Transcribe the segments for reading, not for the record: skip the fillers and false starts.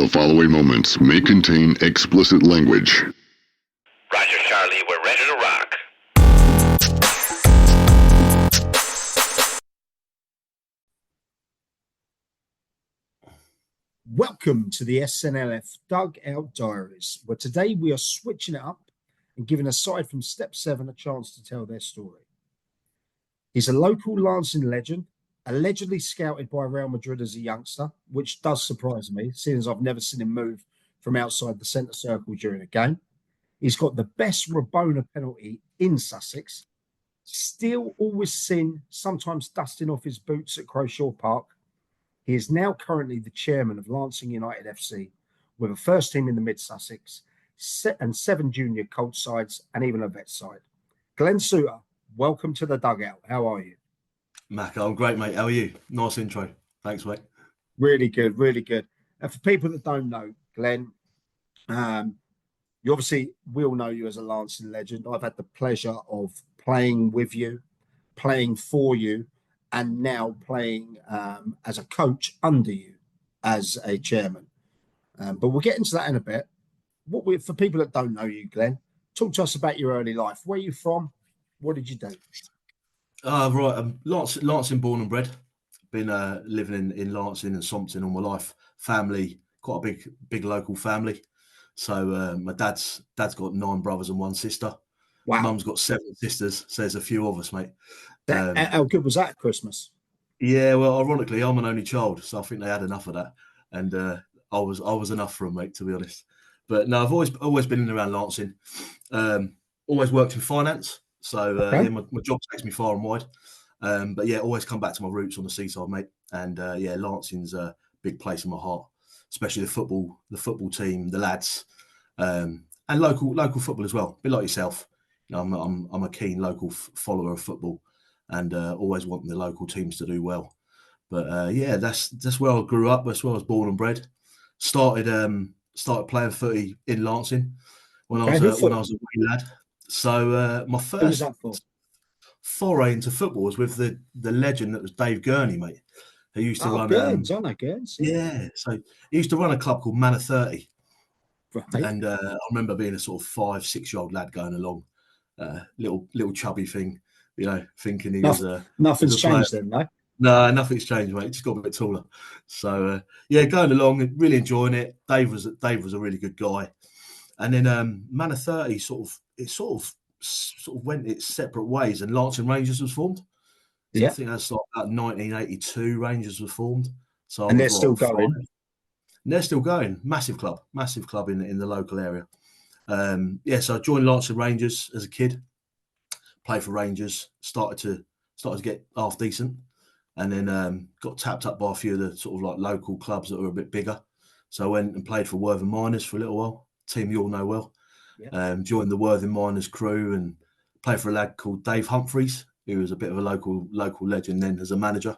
The following moments may contain explicit language. Roger, Charlie, we're ready to rock. Welcome to the SNLF Dugout Diaries, where today we are switching it up and giving a side from Step 7 a chance to tell their story. He's a local Lancing legend, allegedly scouted by Real Madrid as a youngster, which does surprise me, seeing as I've never seen him move from outside the centre circle during a game. He's got the best Rabona penalty in Sussex, still always seen, sometimes dusting off his boots at Croshaw Park. He is now currently the chairman of Lancing Utd FC, with a first team in the mid-Sussex and 7 junior colt sides and even a vet side. Glen Souter, welcome to the Dugout. How are you? Mac, I'm great, mate. How are you? Nice intro. Thanks, mate. Really good, really good. And for people that don't know, Glen, you obviously, we all know you as a Lancing legend. I've had the pleasure of playing with you, playing for you, and now playing as a coach under you as a chairman. But we'll get into that in a bit. For people that don't know you, Glen, talk to us about your early life. Where are you from? What did you do? Right. Lancing born and bred. Been living in Lancing and Sompton all my life. Family, quite a big local family. So my dad's got 9 brothers and 1 sister. Wow. Mum's got 7 sisters. So there's a few of us, mate. How good was that at Christmas? Yeah, well, ironically, I'm an only child, so I think they had enough of that, and I was enough for them, mate, to be honest. But no, I've always been in and around Lancing. Always worked in finance, so Okay. my job takes me far and wide. But yeah, always come back to my roots on the seaside, mate. And yeah, Lancing's a big place in my heart, especially the football team, the lads, and local football as well. A bit like yourself, you know, I'm a keen local follower of football, and always wanting the local teams to do well. But yeah, that's where I grew up. That's where I was born and bred. Started playing footy in Lancing when I was a wee lad. So my first foray into football was with the legend that was Dave Gurney, mate, who used to run. Gurns, I know Gurns. Yeah, so he used to run a club called Man of 30. Right. And I remember being a sort of 5-6-year-old lad going along, little chubby thing, you know, thinking he was nothing's was a player. changed then, no? No, nothing's changed, mate. Just got a bit taller. So yeah, going along and really enjoying it. Dave was a really good guy. And then Man of 30 sort of went its separate ways, and Lancing Rangers was formed. So yeah. I think that's like about 1982 Rangers was formed. So and they're still going. And they're still going. Massive club in the local area. Yeah, so I joined Lancing Rangers as a kid. Played for Rangers. Started to get half decent. And then got tapped up by a few of the sort of like local clubs that were a bit bigger. So I went and played for Worthing Miners for a little while. Team you all know well. Yeah. Joined the Worthing Miners crew and played for a lad called Dave Humphreys, who was a bit of a local legend then as a manager.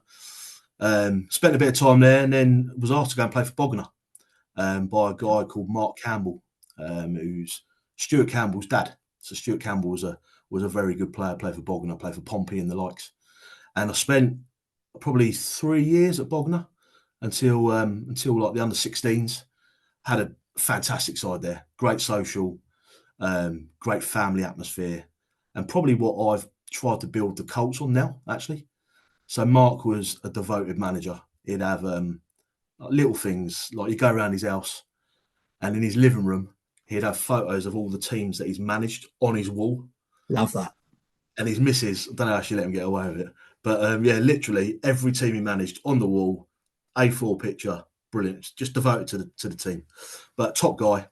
Spent a bit of time there, and then was asked to go and play for Bognor by a guy called Mark Campbell, who's Stuart Campbell's dad. So Stuart Campbell was a very good player, played for Bognor, played for Pompey and the likes. And I spent probably 3 years at Bognor until like the under-16s. Had a fantastic side there, great social, great family atmosphere, and probably what I've tried to build the culture on now, actually. So Mark was a devoted manager. He'd have little things, like you go around his house and in his living room, he'd have photos of all the teams that he's managed on his wall. Love that. And his missus, I don't know how she let him get away with it. But yeah, literally every team he managed on the wall, A4 picture, brilliant. Just devoted to the team. But top guy.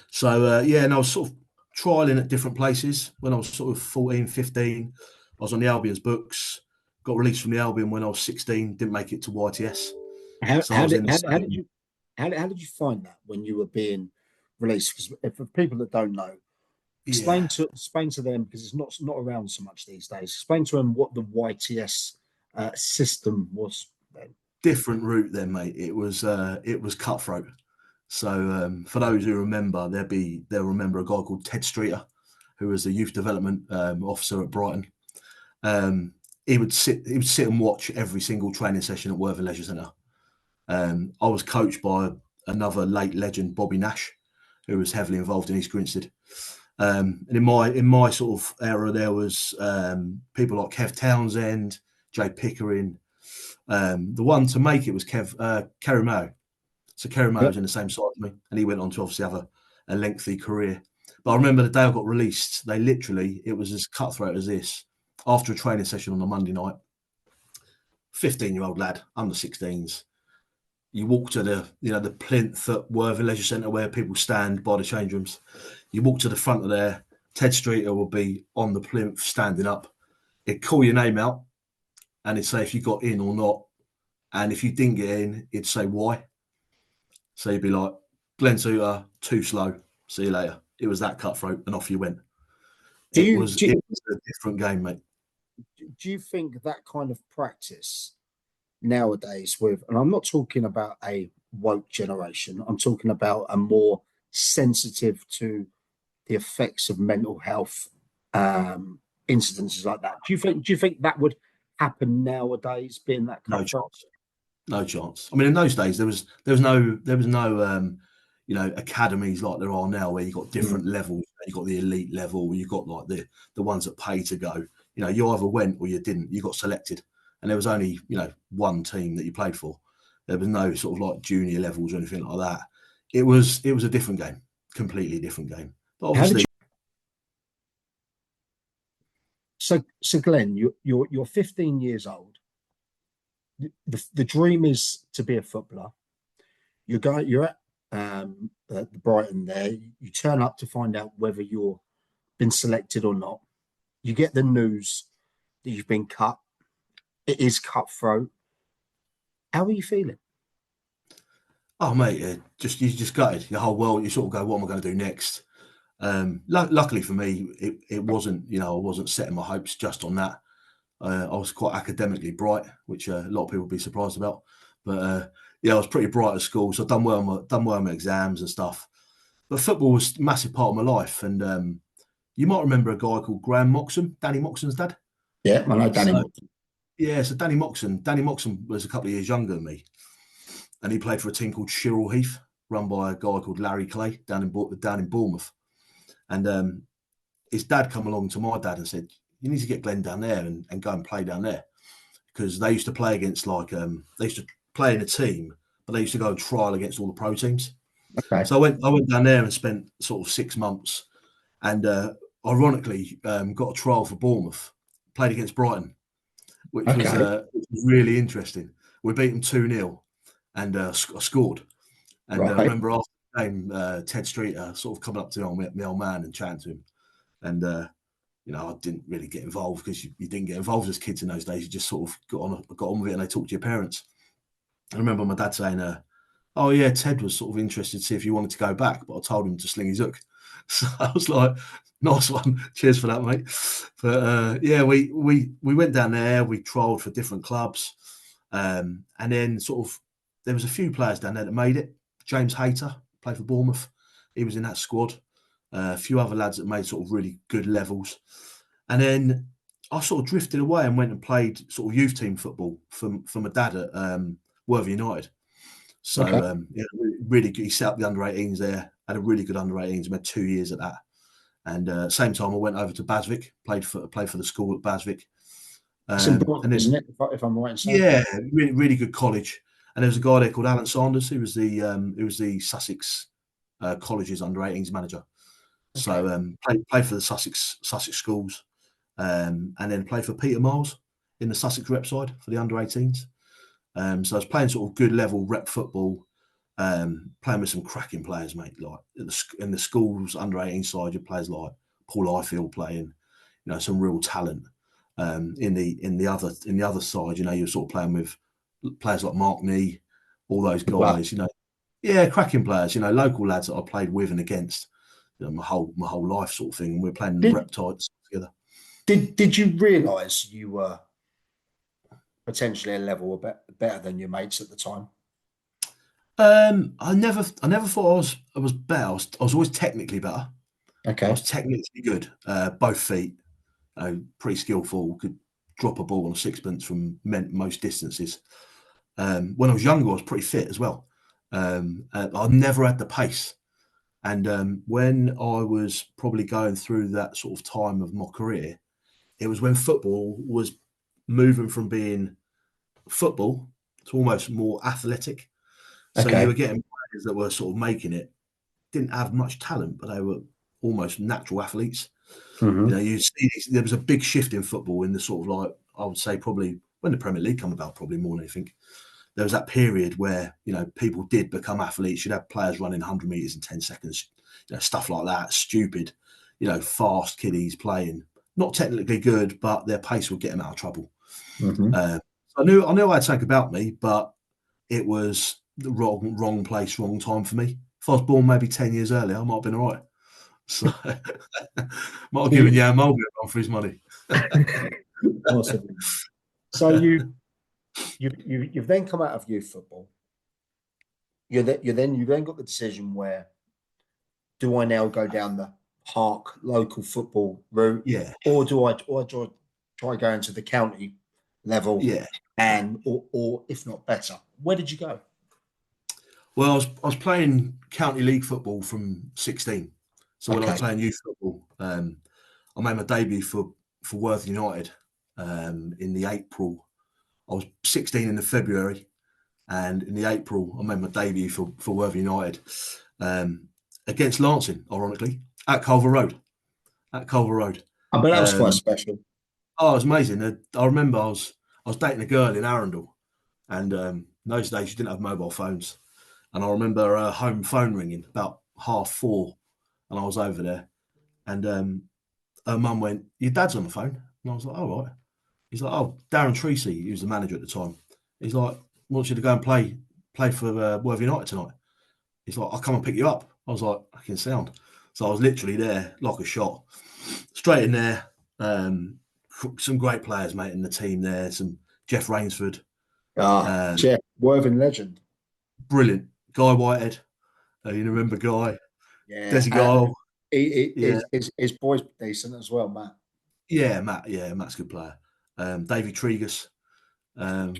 So yeah, and I was sort of trialing at different places when I was sort of 14, 15. I was on the Albion's books, got released from the Albion when I was 16, didn't make it to YTS. How did you find that when you were being released? Because for people that don't know, explain to them, because it's not around so much these days. Explain to them what the YTS system was then. Different route then, mate. It was cutthroat. So for those who remember, they'll remember a guy called Ted Streeter, who was a youth development officer at Brighton. He would sit and watch every single training session at Worthing Leisure Centre. I was coached by another late legend, Bobby Nash, who was heavily involved in East Grinstead. And in my sort of era, there was people like Kev Townsend, Jay Pickering. The one to make it was Kerry Mayo. So Kerry Mayo was in the same side as me, and he went on to obviously have a lengthy career. But I remember the day I got released, it was as cutthroat as this. After a training session on a Monday night, 15-year-old lad, under 16s, you walk to the plinth at Worthing Leisure Centre where people stand by the change rooms. You walk to the front of there, Ted Streeter will be on the plinth standing up. He'd call your name out and he'd say if you got in or not. And if you didn't get in, he'd say why. So you'd be like, Glen Souter, too slow, see you later. It was that cutthroat and off you went. It was a different game, mate. Do you think that kind of practice nowadays and I'm not talking about a woke generation, I'm talking about a more sensitive to the effects of mental health incidences like that. Do you think that would happen nowadays, being that kind No chance. I mean, in those days there was no academies like there are now where you've got different levels. You've got the elite level, you've got like the ones that pay to go. You either went or you didn't. You got selected. And there was only, one team that you played for. There was no sort of like junior levels or anything like that. It was a different game, completely different game. But obviously, so Glenn, you're 15 years old. The dream is to be a footballer. You're at the Brighton there. You turn up to find out whether you're been selected or not. You get the news that you've been cut. It is cutthroat. How are you feeling? Oh, mate, you just gutted. The whole world, you sort of go, what am I going to do next? Luckily for me, it wasn't, I wasn't setting my hopes just on that. I was quite academically bright, which a lot of people would be surprised about. But I was pretty bright at school, so I've done well on my exams and stuff. But football was a massive part of my life. And you might remember a guy called Graham Moxon, Danny Moxon's dad. Yeah, I know Danny Moxon. Yeah, so Danny Moxon was a couple of years younger than me. And he played for a team called Shirrell Heath, run by a guy called Larry Clay down in Bournemouth. And his dad come along to my dad and said, you need to get Glenn down there and go and play down there. Because they used to play against they used to play in a team, but they used to go and trial against all the pro teams. Okay. So I went down there and spent sort of 6 months and ironically got a trial for Bournemouth, played against Brighton, which was really interesting. We beat them 2-0 and I scored. And I remember after the game, Ted Streeter sort of coming up to my old man and chatting to him. And, I didn't really get involved because you didn't get involved as kids in those days. You just sort of got on with it and they talked to your parents. I remember my dad saying, oh, yeah, Ted was sort of interested to see if you wanted to go back, but I told him to sling his hook. So I was like, nice one. Cheers for that, mate. But, we went down there. We trialled for different clubs. And then sort of there was a few players down there that made it. James Hayter played for Bournemouth. He was in that squad. A few other lads that made sort of really good levels. And then I sort of drifted away and went and played sort of youth team football for my dad at Worthing United. So really good. He set up the under-18s there, had a really good under-18s, we had 2 years at that. And same time I went over to Basvic, played for the school at Basvic. It's important, isn't it, if I'm right in saying? Yeah, really, really good college. And there was a guy there called Alan Sanders, who was the Sussex College's under-18s manager. Okay. So played for the Sussex schools, and then played for Peter Miles in the Sussex rep side for the under-18s. So I was playing sort of good level rep football, playing with some cracking players, mate. Like in the schools under-18 side, you had players like Paul Ifield playing, some real talent. In the other side, you're sort of playing with players like Mark Nee, all those guys. Wow. Cracking players. Local lads that I played with and against. My whole life ssort of thing. And we were playing Reptides together. Did you realise you were potentially a level better than your mates at the time? I never thought I was better. I was always technically better. Okay. I was technically good. Both feet, pretty skillful. Could drop a ball on a sixpence from most distances. When I was younger, I was pretty fit as well. I never had the pace. And when I was probably going through that sort of time of my career, it was when football was moving from being football to almost more athletic. So you were getting players that were sort of making it, didn't have much talent, but they were almost natural athletes. Mhm. You see there was a big shift in football in the sort of like, I would say probably when the Premier League come about, probably more than anything. There was that period where, people did become athletes. You'd have players running 100 metres in 10 seconds, stuff like that, stupid, fast kiddies playing. Not technically good, but their pace would get them out of trouble. Mhm. I knew I had something about me, but it was the wrong place, wrong time for me. If I was born maybe 10 years earlier, I might have been all right. So might have given Jan Mulvey a run for his money. Possibly. So you've then come out of youth football. You then got the decision where, do I now go down the park local football route, Yeah, or do I try going to the county level, yeah. or if not better? Where did you go? Well, I was playing county league football from 16. So when I was Okay. playing youth football, I made my debut for Worth United in the April. I was 16 in the February, and in the April, I made my debut for Worth United against Lancing, ironically, at Culver Road. I bet that was quite special. Oh, it was amazing. I remember I was dating a girl in Arundel, and in those days you didn't have mobile phones. And I remember her home phone ringing about 4:30, and I was over there, and her mum went, "Your dad's on the phone," and I was like, "Oh, right." He's like, "Oh, Darren Treacy, he was the manager at the time. He's like, wants you to go and play for Worth United tonight." He's like, "I'll come and pick you up." I was like, "I can sound." So I was literally there like a shot, straight in there. Some great players, mate, in the team there. Some Jeff Rainsford, Jeff, Worthing legend. brilliant. Guy Whitehead, you remember Guy? Yeah, Desi Guile. Yeah, his boy's decent as well, Matt. yeah, Matt. Yeah, Matt's a good player. Davy Tregus.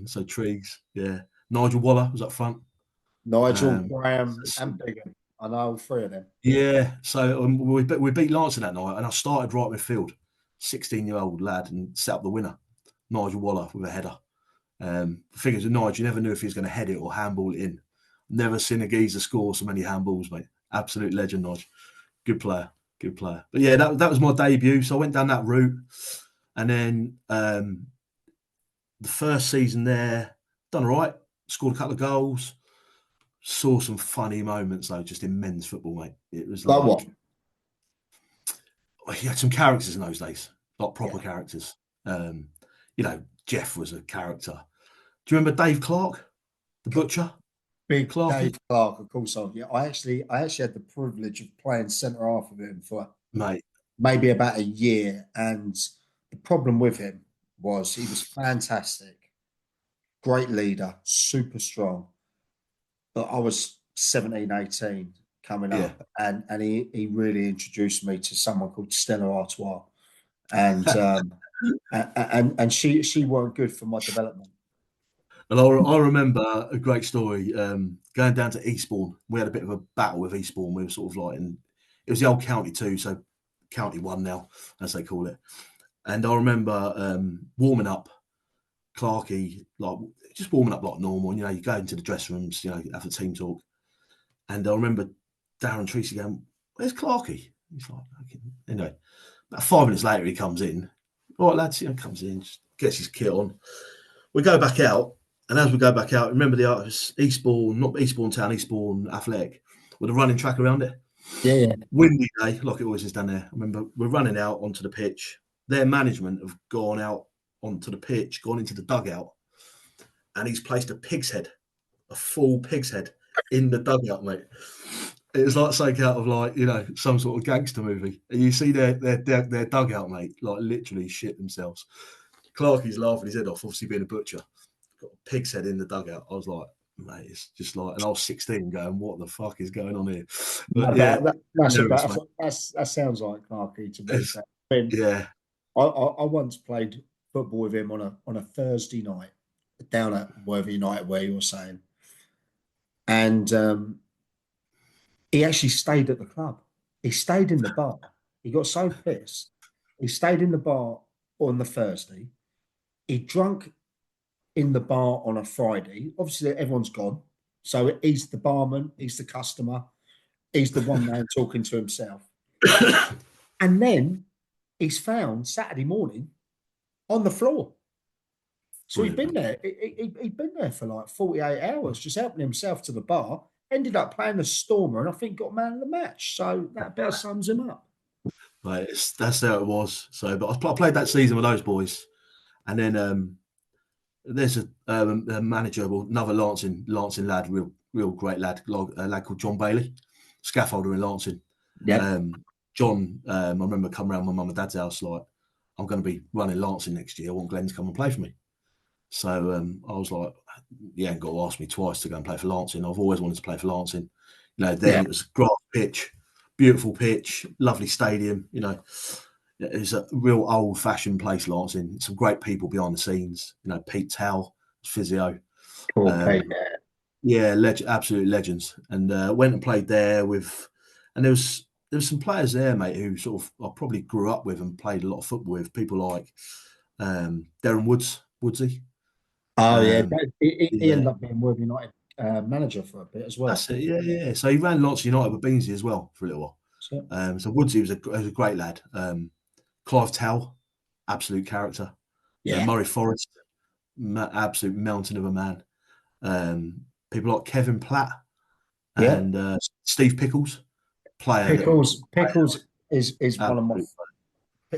So Trees, yeah. Nigel Waller was up front. Nigel, Um, Graham, and Bigham. I know all three of them. yeah, so we beat Lancing that night, and I started right midfield, 16-year-old lad, and set up the winner, Nigel Waller with a header. The thing is with Nigel, you never knew if he was going to head it or handball it in. Never seen a geezer score so many handballs, mate. Absolute legend, Nigel. Good player. But yeah, that was my debut. So I went down that route, and then the first season there, done all right. Scored a couple of goals. Saw some funny moments though, just in men's football, mate. It was Like what? he had some characters in those days, like proper Yeah. characters. Jeff was a character. Do you remember Dave Clark, the butcher? Big Clarky? Dave Clark, of course. I actually had the privilege of playing centre half of him for Mate, maybe about a year, and the problem with him was he was fantastic, great leader, super strong. But I was 17, 18 coming yeah. up, and he really introduced me to someone called Stella Artois, and she weren't good for my development. And I remember a great story going down to Eastbourne. We had a bit of a battle with Eastbourne. We were sort of like it was the old county too, so county one now, as they call it. And I remember warming up, Clarky, like just warming up like normal. And, you go into the dressing rooms, have a team talk. And I remember Darren Treacy going, "Where's Clarky?" He's like, okay. Anyway, about 5 minutes later, he comes in. All right, lads, comes in, just gets his kit on. We go back out. And as we go back out, remember the Eastbourne, not Eastbourne Town, Eastbourne Athletic, with a running track around it. Yeah. Windy day, like it always is down there. I remember we're running out onto the pitch. Their management have gone out onto the pitch, gone into the dugout, and he's placed a full pig's head in the dugout, mate. It was like something out of some sort of gangster movie. And you see their dugout, mate, like literally shit themselves. Clarky's laughing his head off, obviously being a butcher. Got a pig's head in the dugout. I was like, mate, it's just like, and I was 16 going, what the fuck is going on here? But That sounds like Clarky, to be fair. Yeah. I once played football with him on a Thursday night down at Worthing United, where you were saying, And he actually stayed at the club. He stayed in the bar. He got so pissed. He stayed in the bar on the Thursday. He drunk in the bar on a Friday. Obviously, everyone's gone. So he's the barman, he's the customer, he's the one man talking to himself. And then he's found Saturday morning on the floor. So he'd been there. He'd been there for like 48 hours, just helping himself to the bar. Ended up playing the Stormer, and I think got man of the match. So that about sums him up. Right, that's how it was. So, but I played that season with those boys, and then there's a manager, well, another Lancing lad, real great lad, a lad called John Bailey, scaffolder in Lancing. Yeah. John, I remember coming around my mum and dad's house like, I'm going to be running Lancing next year. I want Glenn to come and play for me. So I was like, you ain't got to ask me twice to go and play for Lancing. I've always wanted to play for Lancing. You know, then it was grass pitch, beautiful pitch, lovely stadium. You know, it's a real old-fashioned place, Lancing. Some great people behind the scenes. You know, Pete Towell, physio. Pete. Yeah, absolute legends. And went and played there with, and there was some players there, mate, who sort of I probably grew up with and played a lot of football with. People like Darren Woodsy. Oh, yeah. He ended up being World United manager for a bit as well. That's it, yeah. So he ran Lancing United with Beansy as well for a little while. So Woodsy was a great lad. Clive Towell, absolute character. Yeah. Murray Forrest, absolute mountain of a man. People like Kevin Platt and Steve Pickles. Pickles is one of my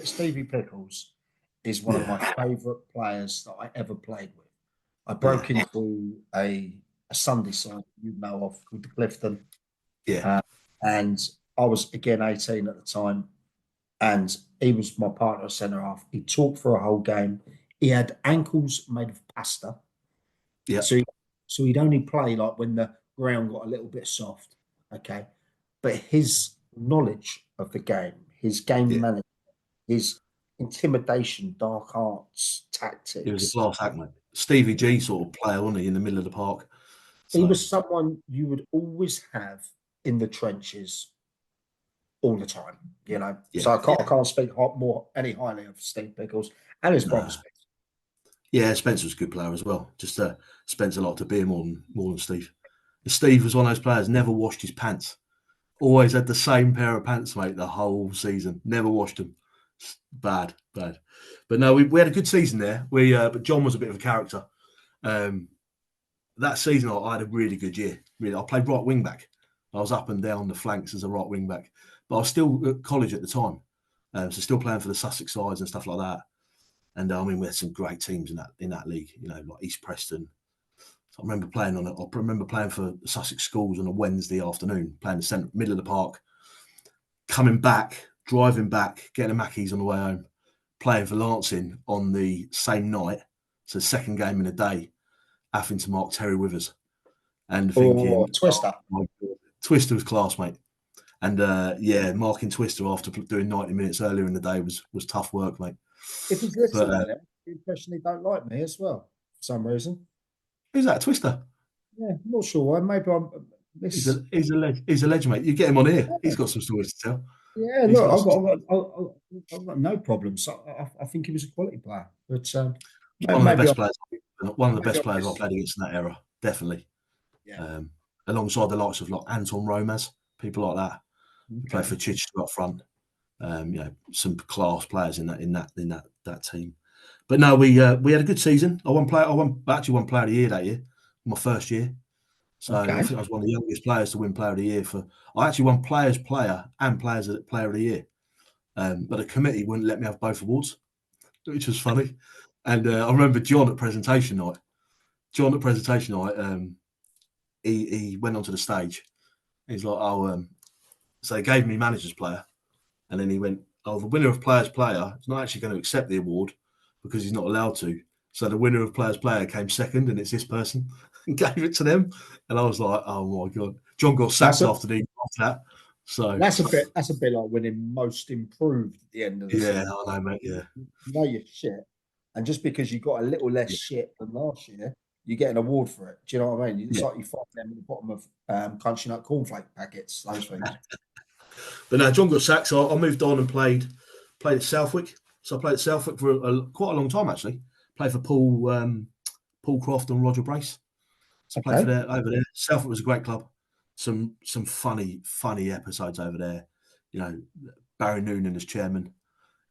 Stevie Pickles is one of my favourite players that I ever played with. I broke into a Sunday side you know of called the Clifton. Yeah. And I was again 18 at the time. And he was my partner centre half. He talked for a whole game. He had ankles made of pasta. Yeah. So he'd only play like when the ground got a little bit soft. Okay. But his knowledge of the game, his game management, his intimidation, dark arts, tactics. He was a class act, mate. Stevie G sort of player, wasn't he, in the middle of the park? So. He was someone you would always have in the trenches all the time, you know. So I can't speak any highly of Steve Pickles and his brother Spence. Yeah, Spence was a good player as well. Just Spence a lot to be more than Steve. And Steve was one of those players, never washed his pants. Always had the same pair of pants, mate, the whole season. Never washed them. Bad. But no, we had a good season there. But John was a bit of a character. That season, I had a really good year. Really, I played right wing back. I was up and down the flanks as a right wing back. But I was still at college at the time, so still playing for the Sussex sides and stuff like that. And I mean, we had some great teams in that league. You know, like East Preston. So I remember playing for Sussex schools on a Wednesday afternoon, playing the middle of the park, coming back, driving back, getting a Mackey's on the way home, playing for Lancing on the same night. So second game in a day, having to mark Terry Withers, and thinking, Twister. Twister was class, mate. And marking Twister after doing 90 minutes earlier in the day was tough work, mate. If he's listening, the impression he don't like me as well for some reason. Who's that, Twister? Yeah, I'm not sure why. Maybe I'm. He's a legend, mate. You get him on here. He's got some stories to tell. Yeah, look, I've got no problems. I think he was a quality player, but one of the best players I played against in that era, definitely. Yeah. Alongside the likes of like Anton Romaz, people like that. Okay. Played for Chichester up front. Some class players in that team. But no, we had a good season. I actually won Player of the Year that year, my first year. So I think I was one of the youngest players to win Player of the Year. I actually won Players Player and Players Player of the Year. But the committee wouldn't let me have both awards, which was funny. And I remember John at presentation night. He went onto the stage. He's like, so he gave me manager's player. And then he went, the winner of Players Player is not actually going to accept the award because he's not allowed to. So the winner of Players Player came second, and it's this person, and gave it to them. And I was like, oh my God. John got sacked after that. So that's a bit like winning Most Improved at the end of the season. Yeah, I know, mate. Yeah. You know your shit. And just because you got a little less shit than last year, you get an award for it. Do you know what I mean? It's Yeah. like you find them at the bottom of crunchy nut cornflake packets, those things. But no, John got sacked, so I moved on and played at Southwick. So I played at Southwick for quite a long time, actually. Played for Paul Croft and Roger Brace. So I played for there over there. Southwick was a great club. Some funny episodes over there. You know, Barry Noonan as chairman.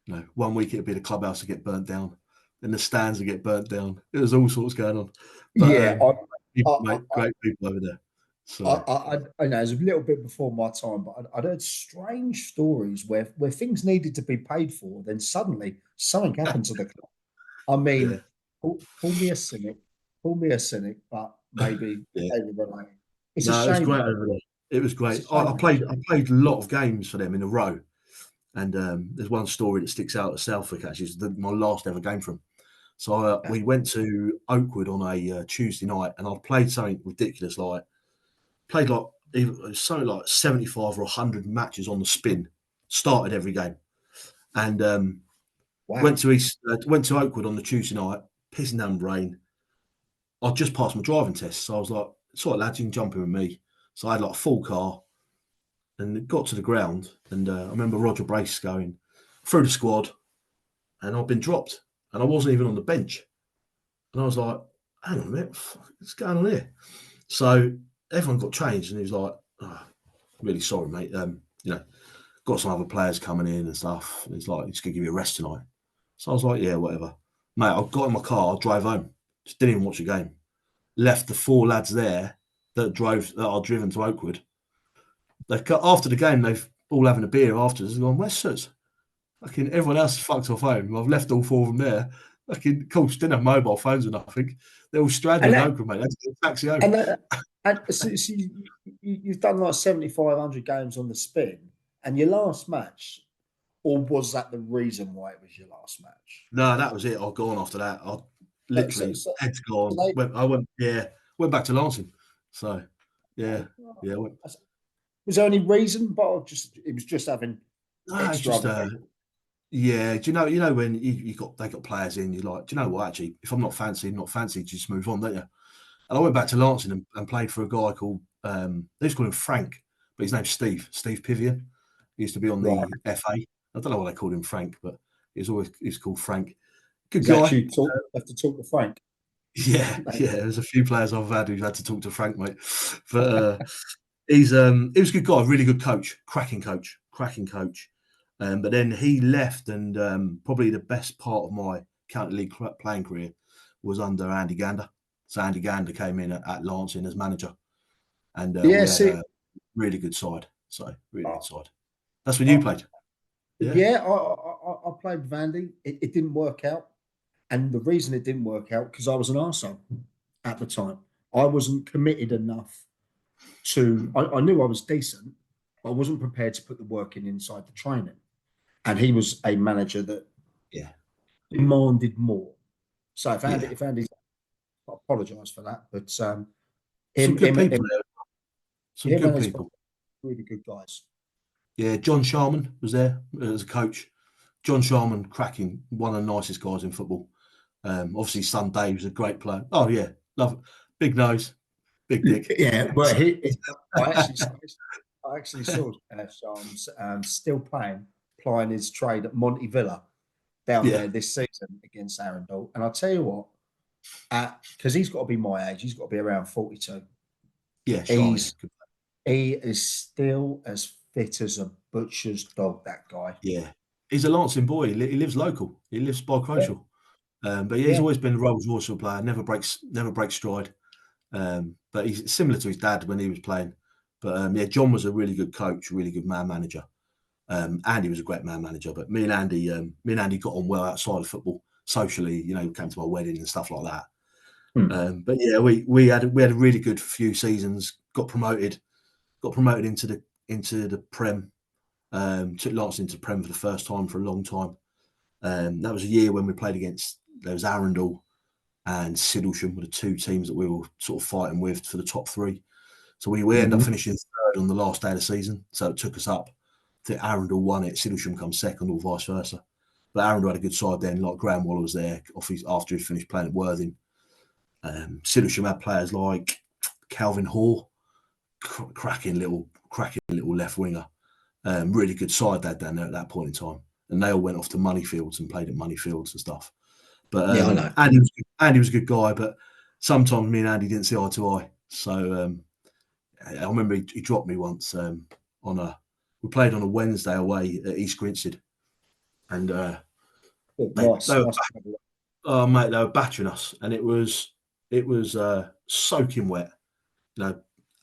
You know, 1 week it'd be the clubhouse to get burnt down, then the stands to get burnt down. There was all sorts going on. But, great people over there. So I know it was a little bit before my time, but I'd heard strange stories where things needed to be paid for, then suddenly something happened to the club. I mean, call me a cynic, but maybe they were related. It's a shame. It was great over there. It was great. I played a lot of games for them in a row, and there's one story that sticks out at Southwick. Actually, it's my last ever game from. So we went to Oakwood on a Tuesday night, and I played something ridiculous played something like 75 or 100 matches on the spin, started every game, and went to Oakwood on the Tuesday night, pissing down the rain. I just passed my driving test, so I was like, "Sort of lads, you can jump in with me." So I had like a full car, and it got to the ground, and I remember Roger Brace going through the squad, and I'd been dropped, and I wasn't even on the bench, and I was like, "Hang on a minute, what's going on here?" So everyone got changed, and he was like, "Oh, really sorry, mate. Got some other players coming in and stuff." And he's like, "He's gonna give you a rest tonight." So I was like, "Yeah, whatever." Mate, I got in my car, I drove home, just didn't even watch the game. Left the 4 lads there that are driven to Oakwood. After the game, they've all having a beer afterwards. They've gone, "West Sussex." Fucking everyone else is fucked off home. I've left all 4 of them there. Fucking, of course, didn't have mobile phones or nothing. They're all stranded in Oakwood, mate. They had to get a taxi home. So you've done like 7,500 games on the spin, and your last match, or was that the reason why it was your last match? No, that was it. I'd gone after that. I literally head's gone. I went back to Lancing. So yeah. Was there any reason? But it was just having extra. Yeah. Do you know when they got players in? You're like, do you know what? Actually, if I'm not fancied, you just move on, don't you? And I went back to Lancing and played for a guy called they used to call him Frank, but his name's Steve Pivian. He used to be on the FA. I don't know why they called him Frank, but he's called Frank. Good guy. Have to talk to Frank. Yeah. There's a few players I've had who've had to talk to Frank, mate. But he was a good guy, really good coach, cracking coach. But then he left, and probably the best part of my county league playing career was under Andy Gander. So Andy Gander came in at Lancing as manager, and we had a really good side. So really good side. That's when you played. Yeah, I played with Andy. It didn't work out. And the reason it didn't work out, because I was an arsehole at the time. I wasn't committed enough to... I knew I was decent, but I wasn't prepared to put the work in inside the training. And he was a manager that demanded more. So if Andy's... I apologise for that, but... some good people. Really good guys. Yeah, John Sharman was there as a coach. John Sharman, cracking, one of the nicest guys in football. Obviously, son Dave's a great player. Oh yeah, love it. Big nose, big dick. Yeah, well, I actually saw Sharman still plying his trade at Monte Villa down there this season against Arundel. And I'll tell you what, because he's got to be my age, he's got to be around 42. Yeah, he is still as fit as a butcher's dog, that guy. Yeah. He's a Lancing boy. He lives local. He lives by Crocial. But he's always been a Rolls Royce player, never breaks stride. But he's similar to his dad when he was playing. But John was a really good coach, really good man manager. Andy was a great man manager. But me and Andy got on well outside of football, socially. Came to my wedding and stuff like that. But yeah, we had a really good few seasons. Got promoted into the Prem. Took Lancing into Prem for the first time for a long time. That was a year when we played against, there was Arundel and Siddlesham were the 2 teams that we were sort of fighting with for the top 3. So we ended up finishing 3rd on the last day of the season. So it took us up. I think Arundel won it, Siddlesham come 2nd, or vice versa. But Arundel had a good side then, like Graham Waller was there after he finished playing at Worthing. Sidlesham had players like Calvin Hoare, cracking little left winger. Really good side they had down there at that point in time. And they all went off to Moneyfields and played at Moneyfields and stuff. But I know. Andy was a good guy, but sometimes me and Andy didn't see eye to eye. So I remember he dropped me once we played on a Wednesday away at East Grinstead. And Nice. oh mate, they were battering us, and it was soaking wet,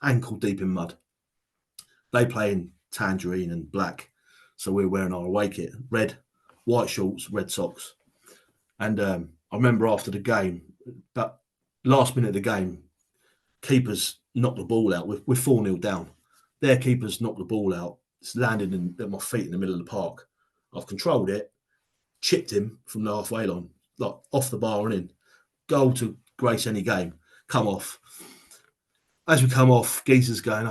ankle deep in mud. They play in tangerine and black, so we were wearing our away kit, red, white shorts, red socks. And I remember after the game, but last minute of the game, keepers knocked the ball out. We're 4-0 down. Their keepers knocked the ball out. It's landed at my feet in the middle of the park. I've controlled it, chipped him from the halfway line, like off the bar and in. Goal to grace any game. Come off. As we come off, Geezer's going,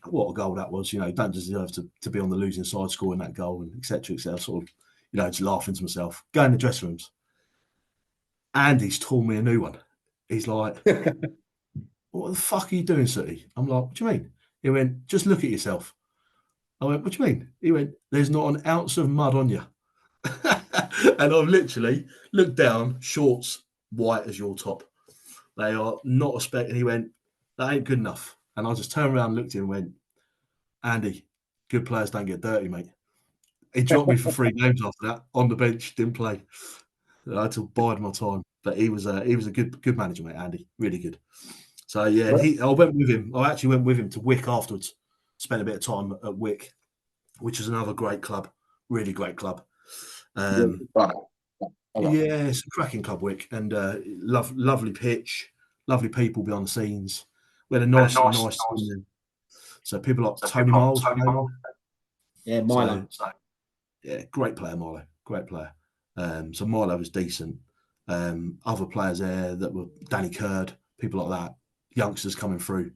what a goal that was. Don't deserve to be on the losing side scoring that goal, and et cetera, et cetera. Sort of, just laughing to myself. Go in the dressing rooms. Andy's torn me a new one. He's like, what the fuck are you doing, Sooty? I'm like, what do you mean? He went, just look at yourself. I went, what do you mean? He went, there's not an ounce of mud on you. And I've literally looked down, shorts white as your top. They are not a speck. And he went, that ain't good enough. And I just turned around, looked at him and went, Andy, good players don't get dirty, mate. He dropped me for 3 games after that on the bench, didn't play. I had to bide my time. But he was a good manager, mate, Andy. Really good. So, yeah, I went with him. I actually went with him to Wick afterwards. Spent a bit of time at Wick, which is another great club. Really great club. It's a cracking club, Wick. And lovely pitch, lovely people behind the scenes. We had a nice team. So people like Tony Miles. Yeah, Milo. Great player, Milo. Great player. So Milo was decent. Other players there that were Danny Curd, people like that, youngsters coming through.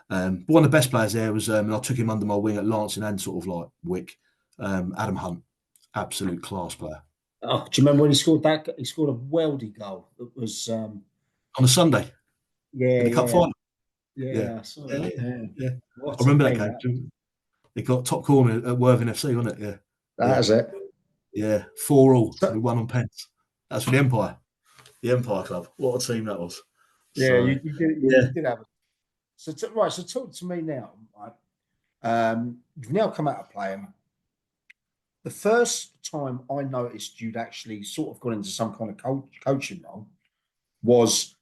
But one of the best players there was, and I took him under my wing at Lancing and sort of like Wick, Adam Hunt, absolute class player. Oh, do you remember when he scored that? He scored a weldy goal. It was on a Sunday. Yeah, in the cup final. Yeah, I saw that. Yeah. I remember that game. It got top corner at Worthing FC, wasn't it? Yeah. That's it. Yeah, 4-4. We won on pens. That's for the Empire. The Empire Club. What a team that was. Yeah, so, you did have it. So talk to me now. Right? You've now come out of playing. The first time I noticed you'd actually sort of gone into some kind of coaching role was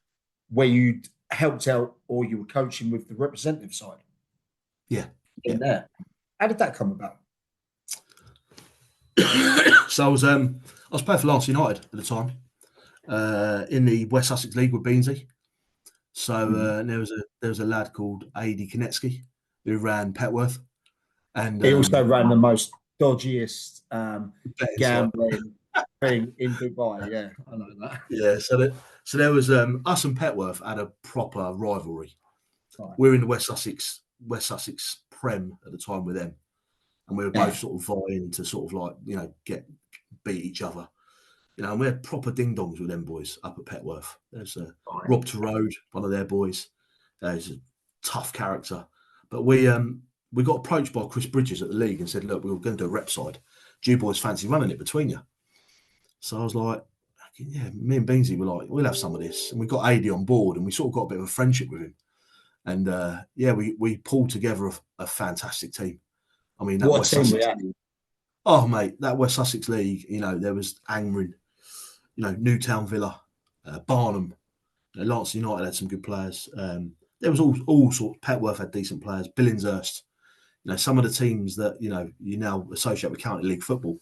where you'd helped out or you were coaching with the representative side. Yeah. There. How did that come about? So I was playing for Lancing Utd at the time in the West Sussex League with Beansy. So there was a lad called Adi Konetsky who ran Petworth, and he also ran the most dodgiest gambling thing in Dubai. Yeah, I know that. Yeah, so there was us and Petworth had a proper rivalry. Right. We were in the West Sussex Prem at the time with them, and we were both sort of vying to sort of like beat each other. And we had proper ding-dongs with them boys up at Petworth. There's Rob Terode, one of their boys. He's a tough character. But we got approached by Chris Bridges at the league and said, look, we were going to do a rep side. Do you boys fancy running it between you? So I was like, yeah, me and Beansy were like, we'll have some of this. And we got AD on board and we sort of got a bit of a friendship with him. And we pulled together a fantastic team. I mean, that what West team Sussex, we had? Oh, mate, that West Sussex League, there was Angrin, Newtown Villa, Barnum, Lancing Utd had some good players. There was all sorts. Petworth had decent players. Billingshurst, some of the teams that you now associate with county league football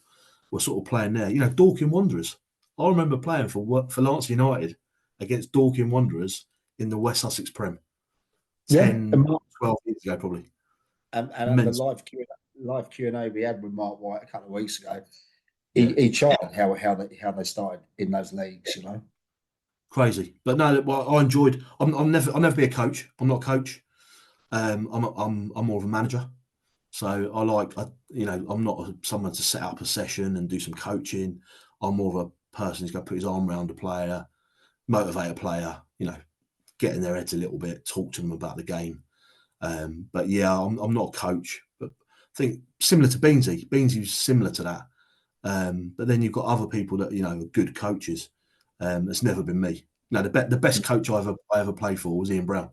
were sort of playing there. Dorking Wanderers. I remember playing for Lancing Utd against Dorking Wanderers in the West Sussex Prem 10, 12 years ago, probably. And the live Q&A we had with Mark White a couple of weeks ago, he charted how they started in those leagues, Crazy, but no, I enjoyed. I'll never be a coach. I'm not a coach. I'm more of a manager. So I'm not someone to set up a session and do some coaching. I'm more of a person who's going to put his arm around a player, motivate a player, get in their heads a little bit, talk to them about the game. But yeah, I'm not a coach, but I think similar to Beansy. Beansy's similar to that. But then you've got other people that, are good coaches. It's never been me. No, the best coach I ever played for was Ian Brown.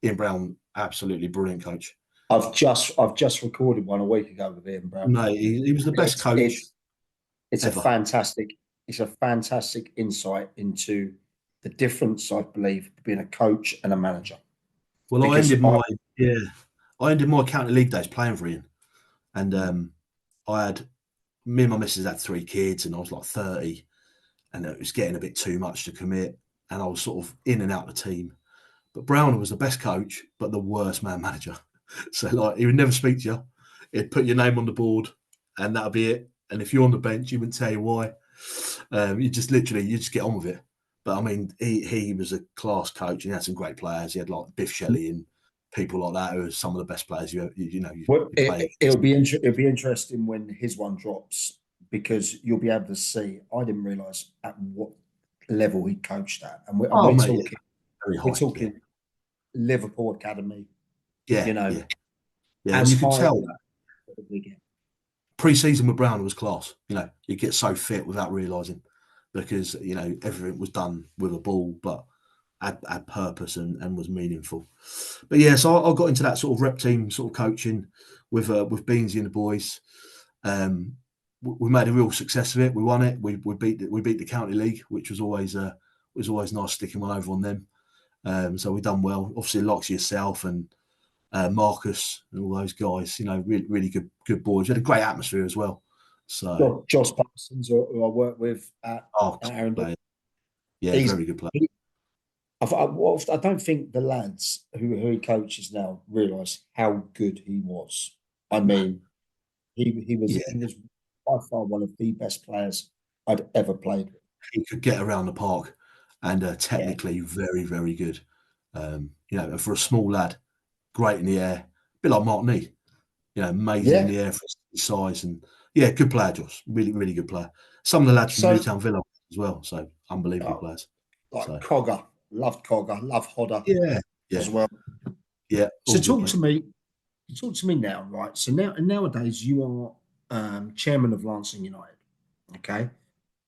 Ian Brown, absolutely brilliant coach. I've just recorded one a week ago with Ian Brown. No, he was the best coach. It's a fantastic insight into the difference, I believe, between a coach and a manager. Well, I ended my county league days playing for Ian, and me and my missus had 3 kids, and I was like 30, and it was getting a bit too much to commit, and I was sort of in and out of the team. But Brown was the best coach, but the worst man manager. So like, he would never speak to you. He'd put your name on the board, and that'll be it. And if you're on the bench, he wouldn't tell you why. You just get on with it. But I mean, he was a class coach, and he had some great players. He had like Biff Shelley and people like that who are some of the best players you play. It'll be interesting when his one drops, because you'll be able to see. I didn't realise at what level he coached at, and we're talking Liverpool Academy. Yeah, and you could tell that. Pre-season with Brown was class. You get so fit without realising, because everything was done with a ball, but had purpose and was meaningful. But yeah, so I got into that sort of rep team sort of coaching with Beansy and the boys. We made a real success of it. We won it. We beat the county league, which was always nice sticking one over on them. So we done well. Obviously, likes yourself and Marcus and all those guys. Really good boys. We had a great atmosphere as well. So Josh Parsons, who I work with at Aaron. Yeah, very good player. I don't think the lads who he coaches now realise how good he was. I mean, he was by far one of the best players I'd ever played with. He could get around the park, and technically very, very good. For a small lad, great in the air, a bit like Martin E. Amazing in the air for his size, and good player, Josh. Really, really good player. Some of the lads from Newtown Villa as well, so unbelievable players. Cogger, loved Cogger, loved Hodder, as well. Yeah. So talk to me now, right? So nowadays you are chairman of Lancing United. Okay,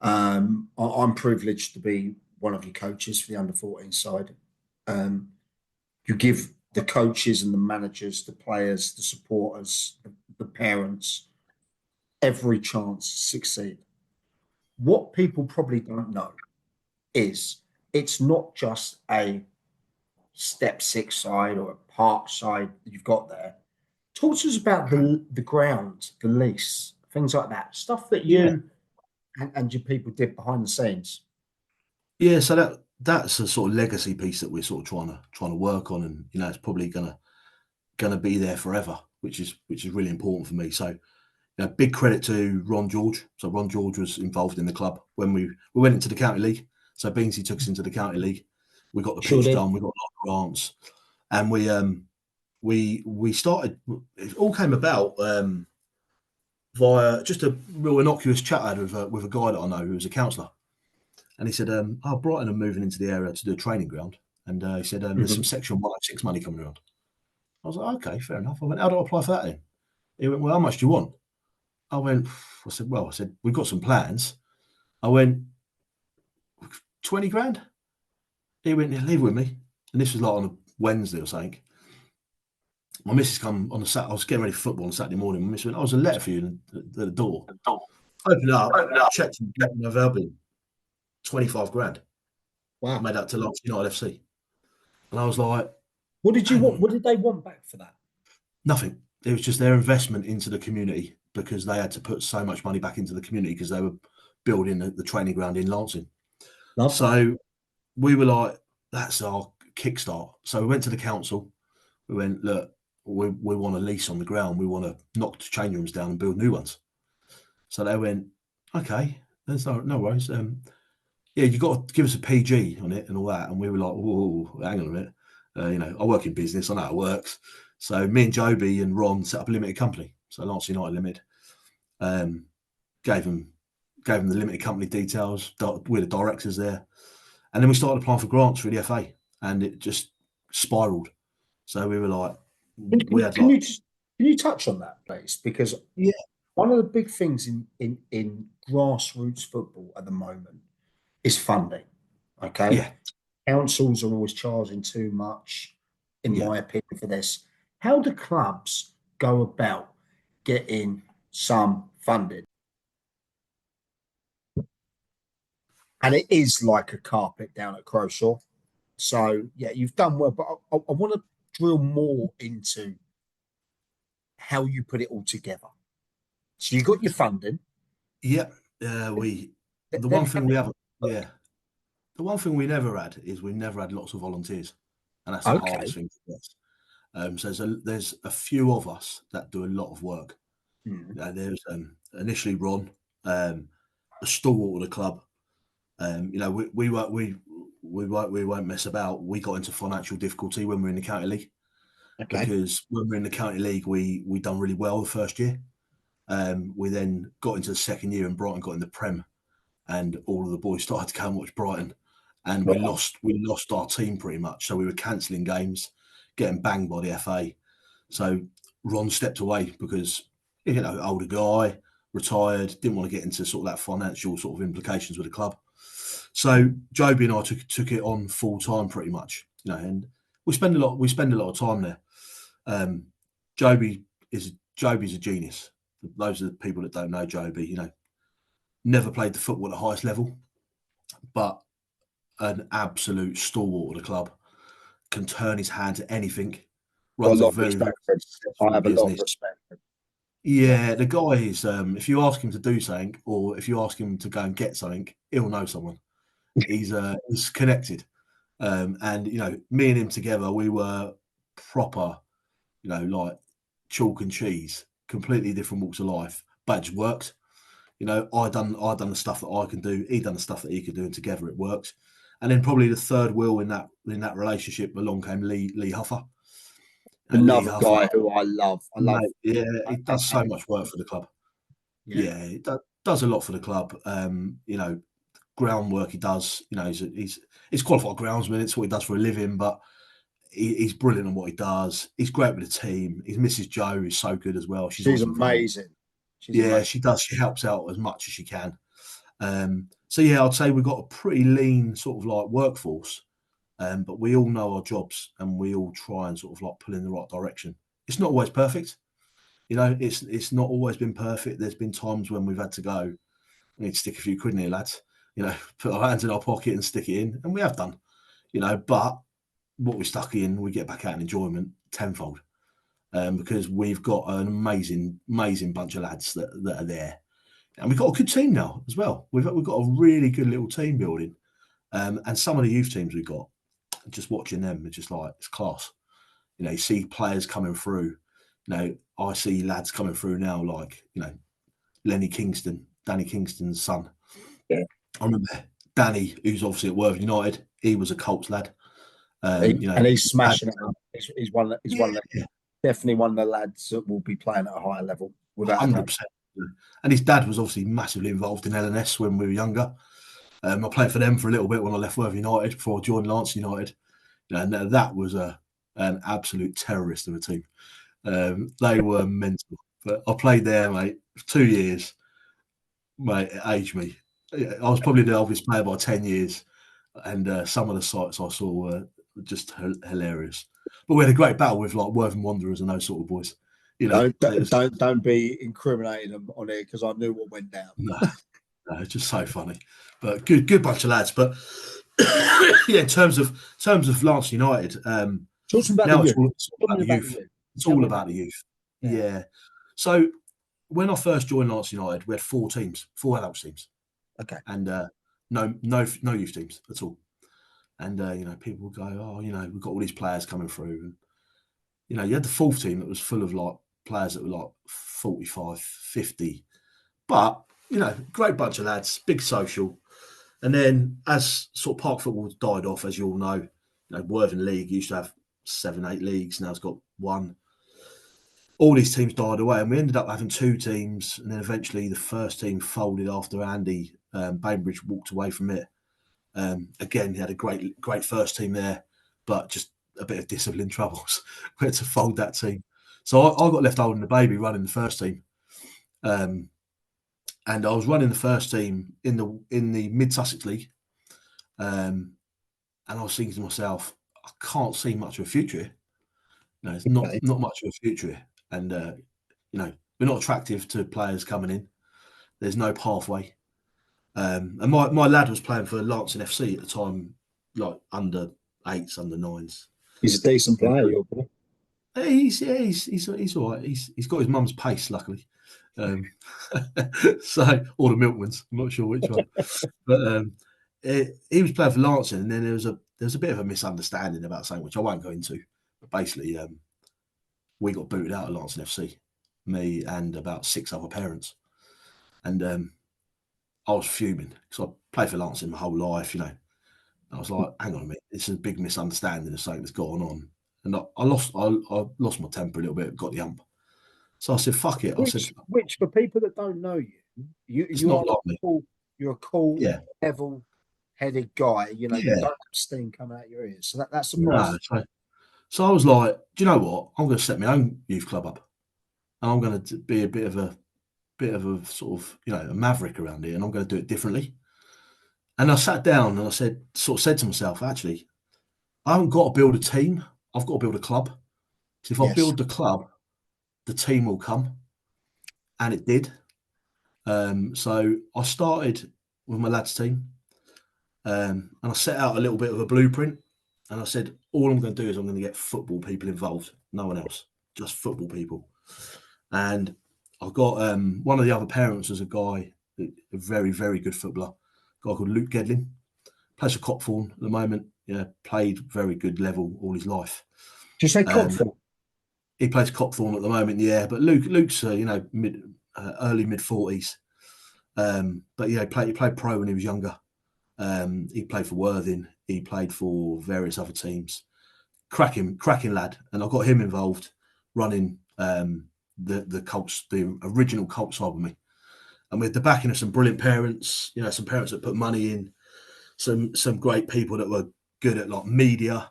I'm privileged to be one of your coaches for the under-14 side. You give the coaches and the managers, the players, the supporters, the parents every chance to succeed. What people probably don't know is it's not just a step 6 side or a park side that you've got there. Talk to us about the ground, the lease, things like that, stuff that you and your people did behind the scenes. Yeah, so that's a sort of legacy piece that we're sort of trying to work on, and it's probably gonna be there forever, which is really important for me. So big credit to Ron George. So Ron George was involved in the club when we went into the county league. So Beansy took us into the county league. We got the pitch done. We got a lot of grants, and we started. It all came about via just a real innocuous chat I had with a guy that I know who was a counsellor, and he said, Brighton are moving into the area to do a training ground, and he said there's some Section 106 money coming around. I was like, okay, fair enough. I went, how do I apply for that then? He went, well, how much do you want? I said, we've got some plans. I went, 20 grand? He went, leave it with me. And this was like on a Wednesday or something. My missus come on the Saturday. I was getting ready for football on Saturday morning. My missus went, there's a letter for you at the door. Open it up, checked my Velby. 25 grand. Wow. Made that to Lancing Utd FC. And I was like, what did you want? What did they want back for that? Nothing. It was just their investment into the community, because they had to put so much money back into the community because they were building the training ground in Lancing. So we were like, that's our kickstart. So we went to the council. We went, look, we want a lease on the ground. We want to knock the change rooms down and build new ones. So they went, okay, there's no worries. You got to give us a PG on it and all that. And we were like, whoa, hang on a minute. I work in business. I know how it works. So me and Joby and Ron set up a limited company. So Lancing Utd Limited. Gave them the limited company details. We're the directors there. And then we started applying for grants for the FA. and it just spiraled. So we were like, Can, we can, had can like, you just, can you touch on that, please? Because yeah, one of the big things in grassroots football at the moment is funding. Okay. yeah, Councils are always charging too much, in yeah. my opinion, for this. How do clubs go about getting some funding? And it is like a carpet down at Croshaw. So, yeah, you've done well, but I want to drill more into how you put it all together. So, you got your funding. Yeah, the Then one how thing do we you haven't, work? yeah, the one thing we never had is we never had lots of volunteers, and that's the Okay. hardest thing to get. So there's a few of us that do a lot of work. Hmm. There's initially Ron, a stalwart of the club. We won't mess about. We got into financial difficulty when we were in the county league, Okay. because when we were in the county league, we done really well the first year. We then got into the second year, and Brighton got in the Prem, and all of the boys started to go and watch Brighton, and we Right. lost our team pretty much. So we were cancelling games, getting banged by the FA. So Ron stepped away because, older guy, retired, didn't want to get into sort of that financial sort of implications with the club. So Joby and I took it on full time pretty much, and we spend a lot of time there. Joby's a genius. Those are the people that don't know Joby, never played the football at the highest level, but an absolute stalwart of the club, can turn his hand to anything, Got a runs a lot of very, very respect for him. I successful have a lot of business. respect for him. Yeah. Yeah, the guy is, if you ask him to do something, or if you ask him to go and get something, he'll know someone. He's connected. And, me and him together, we were proper, like chalk and cheese, completely different walks of life, but it just worked. I done the stuff that I can do. He done the stuff that he could do, and together it worked. And then probably the third wheel in that relationship along came Lee Huffer. And Lee Another Huffer, guy who I love. I love. mate, yeah, he I, does I, so much work for the club. yeah. Yeah, he does a lot for the club. Groundwork he does. He's qualified groundsman. It's what he does for a living, but he's brilliant on what he does. He's great with the team. His Mrs. Joe is so good as well. She's She's awesome fun. amazing. She's Yeah, amazing. she does. She helps out as much as she can. So yeah, I'd say we've got a pretty lean sort of like workforce, but we all know our jobs, and we all try and sort of like pull in the right direction. It's not always perfect, it's not always been perfect. There's been times when we've had to go, we need to stick a few quid in here, lads. Put our hands in our pocket and stick it in, and we have done. But what we stuck in, we get back out in enjoyment tenfold, because we've got an amazing bunch of lads that are there. And we've got a good team now as well. We've got a really good little team building. And some of the youth teams we've got, just watching them, it's just like, it's class. You see players coming through. I see lads coming through now, like, Danny Kingston's son. Yeah. I remember Danny, who's obviously at Worthing United, he was a Colts lad. And he's smashing it up. He's one. He's Yeah, one. Definitely one of the lads that will be playing at a higher level, without a doubt. 100%. And his dad was obviously massively involved in LNS when we were younger. I played for them for a little bit when I left Worthing United before I joined Lancing United. And that was an absolute terrorist of a team. They were mental. But I played there, mate, for 2 years. Mate, it aged me. I was probably the oldest player by 10 years. And some of the sights I saw were just hilarious. But we had a great battle with like Worthing Wanderers and those sort of boys. Don't be incriminating them on it, because I knew what went down. No, it's just so funny. But good bunch of lads. But yeah, in terms of Lancing United, Talk to me about now the it's youth. all about the youth. It's all about the youth. Yeah. So when I first joined Lancing United, we had 4 teams, 4 adult teams. Okay. And no youth teams at all. And people would go, oh, we've got all these players coming through. And, you had the 4th team that was full of like players that were like 45, 50. But, great bunch of lads, big social. And then as sort of park football died off, as you all know, Worthing League used to have 7, 8 leagues. Now it's got 1. All these teams died away, and we ended up having 2 teams. And then eventually the first team folded after Andy Bainbridge walked away from it. Again, he had a great first team there. but just a bit of discipline troubles. We had to fold that team. So I got left holding the baby running the first team. And I was running the first team in the Mid Sussex League. And I was thinking to myself, I can't see much of a future here. No, it's not much of a future here. And, we're not attractive to players coming in. There's no pathway. And my lad was playing for Lancing FC at the time, like under 8s, under 9s. He's a decent player, your boy. He's all right. He's got his mum's pace, luckily. So, or the Milkmans, I'm not sure which one. But he was playing for Lancing, and then there was a bit of a misunderstanding about something which I won't go into. But basically, we got booted out of Lancing FC, me and about 6 other parents, and I was fuming because I played for Lancing my whole life, I was like, hang on a minute, this is a big misunderstanding of something that's going on. And I lost my temper a little bit, got the hump. So I said, fuck it. Which for people that don't know you are you're a cool, level-headed guy. You don't have steam coming out your ears. So that's surprising. No, so I was like, do you know what? I'm going to set my own youth club up. And I'm going to be a bit of a sort of, a maverick around here, and I'm going to do it differently. And I sat down and I said to myself, actually, I haven't got to build a team. I've got to build a club. So if I build the club, the team will come. And it did. So I started with my lads team, and I set out a little bit of a blueprint. And I said, all I'm going to do is I'm going to get football people involved. No one else, just football people. And I got one of the other parents was a guy, a very, very good footballer, a guy called Luke Gedlin. Plays for Copthorne at the moment. Played very good level all his life. Did you say Copthorne? He plays Copthorne at the moment, but Luke's early mid 40s. But he played pro when he was younger. He played for Worthing. He played for various other teams. Cracking lad, and I got him involved running the Colts, the original Colts side with me, and with the backing of some brilliant parents. Some parents that put money in, some great people that were good at like media,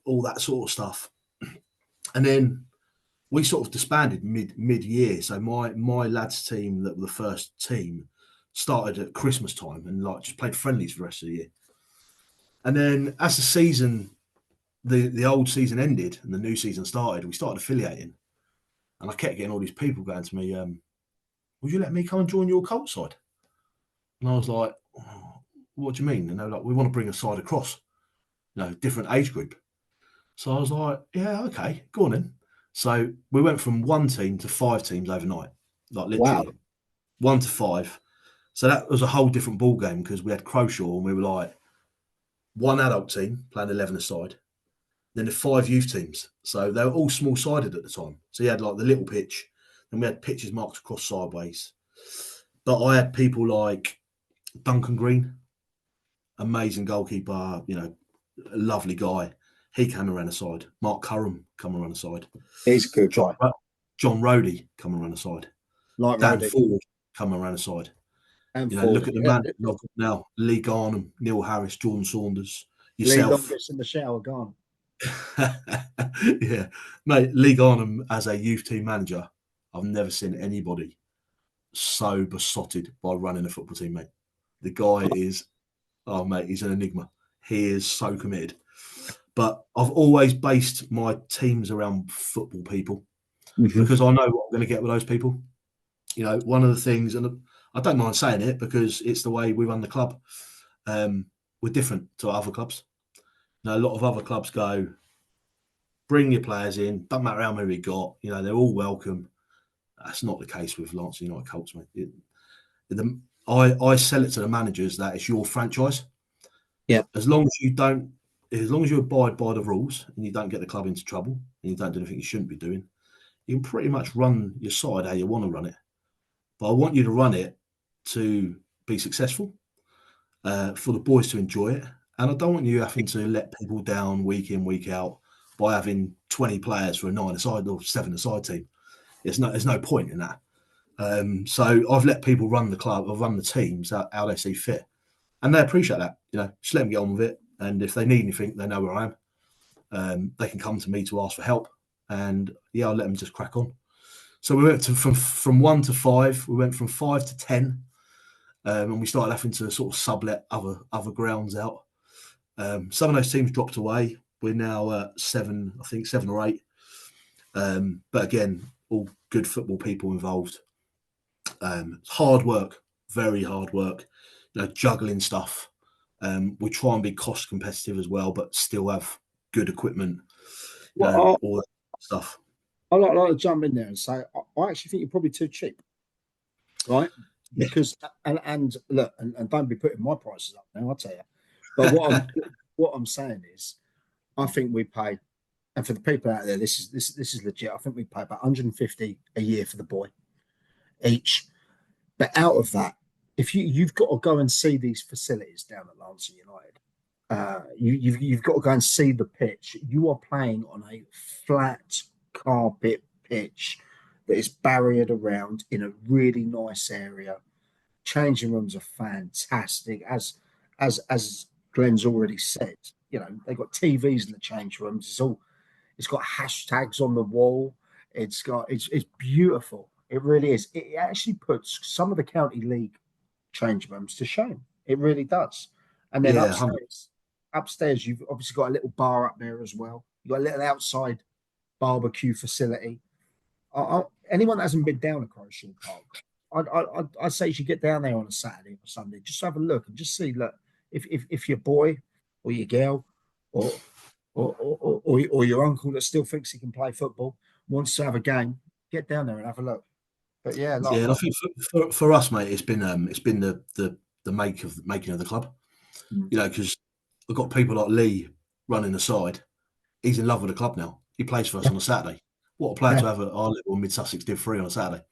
all that sort of stuff. And then we sort of disbanded mid-year. So my lads team, that were the first team, started at Christmas time and just played friendlies for the rest of the year. And then as the season, the old season ended and the new season started, we started affiliating. And I kept getting all these people going to me, would you let me come and join your cult side? And I was like, what do you mean? And they were like, we want to bring a side across, different age group. So I was like, yeah, okay, go on then. So we went from 1 team to 5 teams overnight, like literally 1 to 5. So that was a whole different ball game because we had Crowshaw and we were like 1 adult team playing 11 aside, then the 5 youth teams. So they were all small-sided at the time. So you had like the little pitch, and we had pitches marked across sideways. But I had people like Duncan Green, amazing goalkeeper, a lovely guy. He came around the side. Mark Curran come around the side. He's a good guy. John Rodey come around the side. Like Dan Rodey. Ford come around the side. And look at the man now. Lee Garnham, Neil Harris, Jordan Saunders, yourself. Lee Longest in the shower gone. Yeah, mate. Lee Garnham as a youth team manager, I've never seen anybody so besotted by running a football team, mate. The guy is, he's an enigma. He is so committed. But I've always based my teams around football people because I know what I'm going to get with those people. One of the things, and I don't mind saying it because it's the way we run the club. We're different to other clubs. A lot of other clubs go, bring your players in, don't matter how many we got, they're all welcome. That's not the case with Lancing United Colts, mate. I sell it to the managers that it's your franchise. Yeah. As long as you abide by the rules and you don't get the club into trouble and you don't do anything you shouldn't be doing, you can pretty much run your side how you want to run it. But I want you to run it to be successful, for the boys to enjoy it. And I don't want you having to let people down week in, week out by having 20 players for a 9-a-side or 7-a-side team. There's no point in that. So I've let people run the club or run the teams how they see fit. And they appreciate that. Just let them get on with it. And if they need anything, they know where I am. they can come to me to ask for help, and I'll let them just crack on. So we went from 1 to 5. We went from 5 to 10, and we started having to sort of sublet other grounds out. Some of those teams dropped away. We're now at 7, I think 7 or 8. But again, all good football people involved. Hard work, very hard work. Juggling stuff. We try and be cost competitive as well, but still have good equipment. All that stuff. I'd like to jump in there and say I actually think you're probably too cheap, right? Because and look, and don't be putting my prices up now, I'll tell you. But what I'm saying is, I think we pay, and for the people out there, this is legit. I think we pay about 150 a year for the boy each. But out of that, if you've got to go and see these facilities down at Lancing United, you've got to go and see the pitch. You are playing on a flat carpet pitch that is barriered around in a really nice area. Changing rooms are fantastic, as Glenn's already said. They've got TVs in the change rooms. It's got hashtags on the wall. It's beautiful. It really is. It actually puts some of the county league change rooms to shame. It really does. And then upstairs, you've obviously got a little bar up there as well. You've got a little outside barbecue facility. Anyone that hasn't been down to Crowshaw Park, I'd say you should get down there on a Saturday or Sunday. Just have a look and just see. Look, if your boy or your girl or your uncle that still thinks he can play football wants to have a game, get down there and have a look. But and I think for us, mate, it's been the making of the club. Because we've got people like Lee running the side. He's in love with the club now. He plays for us on a Saturday. What a player to have our little Mid Sussex Div 3 on a Saturday.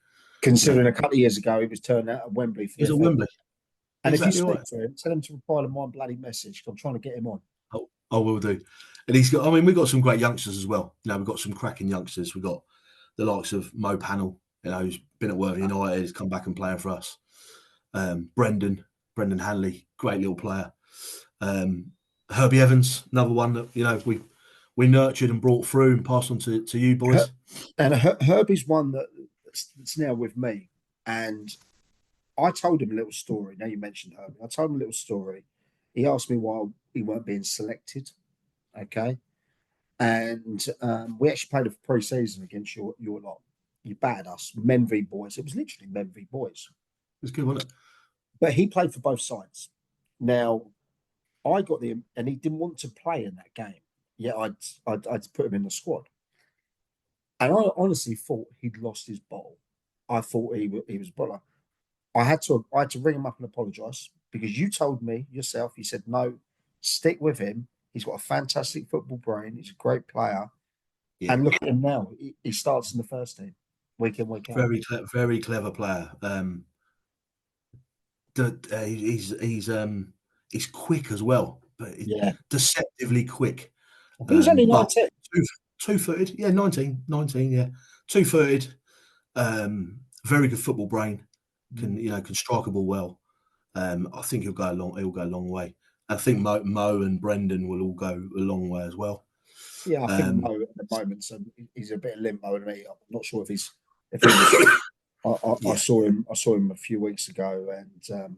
Considering a couple of years ago he was turned out at Wembley. He's at Wembley. And exactly, if you speak to him, tell him to reply to my bloody message. I'm trying to get him on. I will do. And he's got. We've got some great youngsters as well. We've got some cracking youngsters. We've got the likes of Mo Pannell, who's been at Worthing United, has come back and playing for us. Brendan Hanley, great little player. Herbie Evans, another one that we nurtured and brought through and passed on to you boys. And Herbie's one that's now with me. And I told him a little story. Now you mentioned Herbie. I told him a little story. He asked me why he weren't being selected. Okay. And we actually played a pre-season against your lot. You battered us, men v boys. It was literally men v boys. It was good, wasn't it? But he played for both sides. Now, I got him, and he didn't want to play in that game. Yet I'd put him in the squad. And I honestly thought he'd lost his bottle. I thought he was bottler. I had to ring him up and apologise because you told me yourself. You said no, stick with him. He's got a fantastic football brain. He's a great player. Yeah. And look at him now. He starts in the first team week in, week out. Very clever player. He's quick as well, but deceptively quick. He was only 19. Two-footed, 19, yeah. Two-footed, very good football brain. Can strike a ball well. I think he'll go a long way. I think Mo and Brendan will all go a long way as well. Yeah, I think Mo at the moment, so he's a bit of limbo to me. I'm not sure if he's. I saw him a few weeks ago, and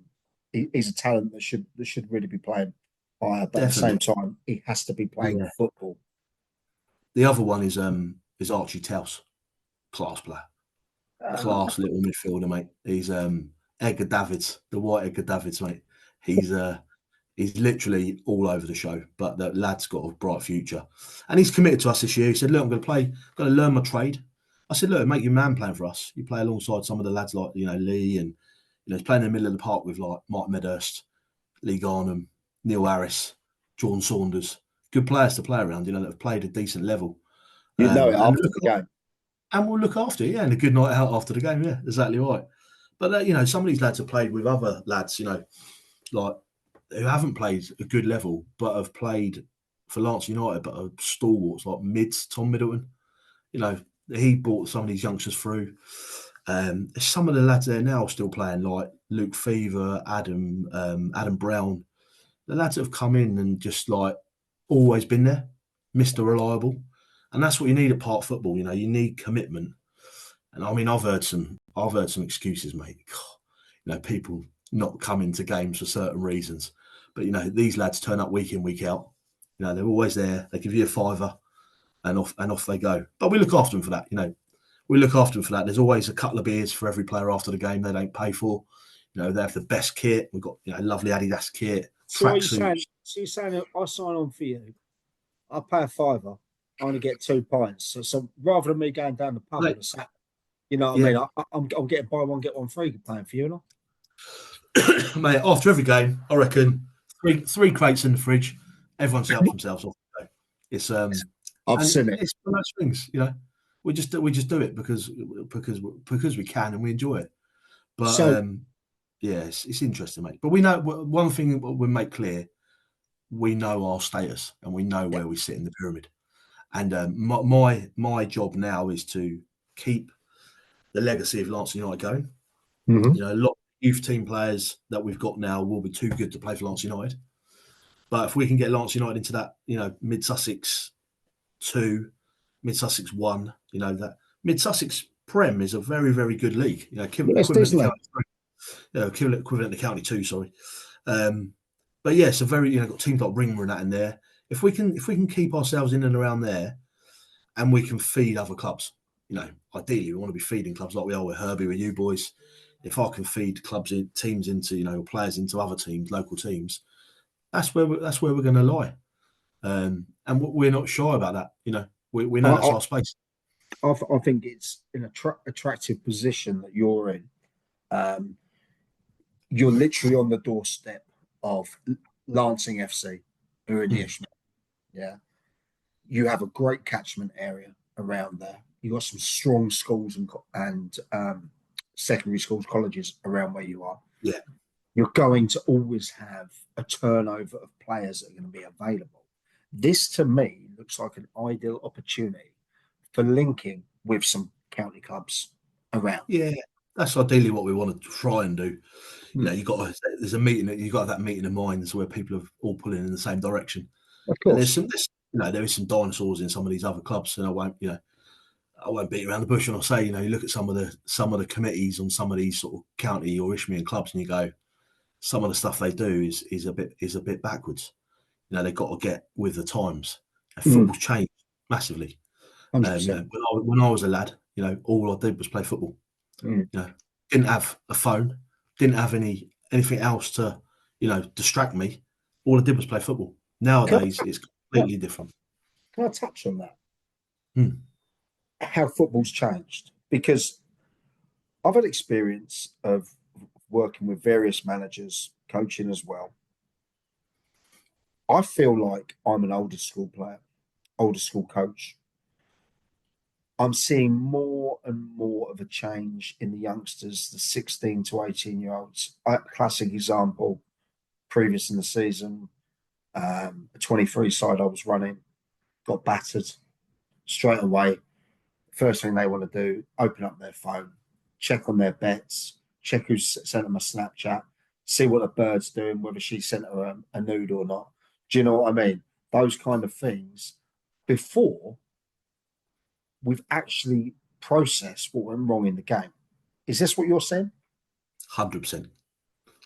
he's a talent that should really be playing higher. But at the same time, he has to be playing football. The other one is Archie Taus, class player, class little midfielder, mate. He's Edgar Davids, the white Edgar Davids, mate. He's literally all over the show, but the lad's got a bright future. And he's committed to us this year. He said, look, I'm going to learn my trade. I said, look, make your man playing for us. You play alongside some of the lads like, Lee, and, he's playing in the middle of the park with like Mike Medhurst, Lee Garnham, Neil Harris, John Saunders. Good players to play around, that have played a decent level. You know it after the game. And we'll look after it, and a good night out after the game, exactly right. But, some of these lads have played with other lads, like, who haven't played a good level, but have played for Lancing United, but are stalwarts like Tom Middleton. He brought some of these youngsters through. Some of the lads there now still playing, like Luke Fever, Adam Brown. The lads that have come in and just like always been there, Mr. Reliable. And that's what you need at park football. You know, you need commitment. And I mean, I've heard some excuses, mate. God, you know, people not coming to games for certain reasons. But, you know, these lads turn up week in, week out. You know, they're always there. They give you a fiver and off they go. But we look after them for that, you know. We look after them for that. There's always a couple of beers for every player after the game they don't pay for. You know, they have the best kit. We've got, you know, lovely Adidas kit, tracksuits. So you're saying I sign on for you, I pay a fiver, I only get 2 pints. So rather than me going down the pub on a Saturday, you know what I mean? I'm getting buy one, get one free paying for you, you know? Mate, after every game, I reckon three crates in the fridge. Everyone's helped themselves off the day. It's I've seen it. It's one of those things, you know. We just do it because we can and we enjoy it. But So- yeah, it's interesting, mate. But we know one thing we make clear: we know our status and we know where we sit in the pyramid. And my job now is to keep the legacy of Lancing United going. Mhm. You know, a lot of youth team players that we've got now will be too good to play for Lancing United. But if we can get Lancing United into that, you know, Mid Sussex 2, Mid Sussex 1, you know, that Mid Sussex Prem is a very, very good league. You know, equivalent to County 2, sorry. But yeah, it's a very, you know, got teams like Ringmer and that in there. If we can keep ourselves in and around there, and we can feed other clubs, you know, ideally we want to be feeding clubs like we are with Herbie, with you boys. If I can feed teams into, you know, players into other teams, local teams, that's where we're going to lie. And we're not shy about that. You know, we know that's our space. I think it's an attractive position that you're in. You're literally on the doorstep of Lancing FC, who are the Ishmael. Yeah. You have a great catchment area around there. You've got some strong schools and secondary schools, colleges around where you are. Yeah. You're going to always have a turnover of players that are going to be available. This, to me, looks like an ideal opportunity for linking with some county clubs around. Yeah, that's ideally what we want to try and do. You know, there's a meeting. You've got that meeting of minds where people are all pulling in the same direction. Of course, and there is some dinosaurs in some of these other clubs, and I won't beat around the bush. And I'll say, you know, you look at some of the committees on some of these sort of county or Ishmael clubs, and you go, some of the stuff they do is a bit backwards. You know, they've got to get with the times. Football's changed massively. You know, when I was a lad, you know, all I did was play football. You know, didn't have a phone, didn't have anything else to, you know, distract me. All I did was play football. Nowadays, it's completely different. Can I touch on that? How football's changed? Because I've had experience of working with various managers, coaching as well. I feel like I'm an older school player, older school coach. I'm seeing more and more of a change in the youngsters, the 16 to 18-year-olds. A classic example, previous in the season, a 23 side I was running, got battered straight away. First thing they want to do, open up their phone, check on their bets, check who's sent them a Snapchat, see what the bird's doing, whether she sent her a nude or not. Do you know what I mean? Those kind of things before we've actually processed what went wrong in the game. Is this what you're saying? 100%.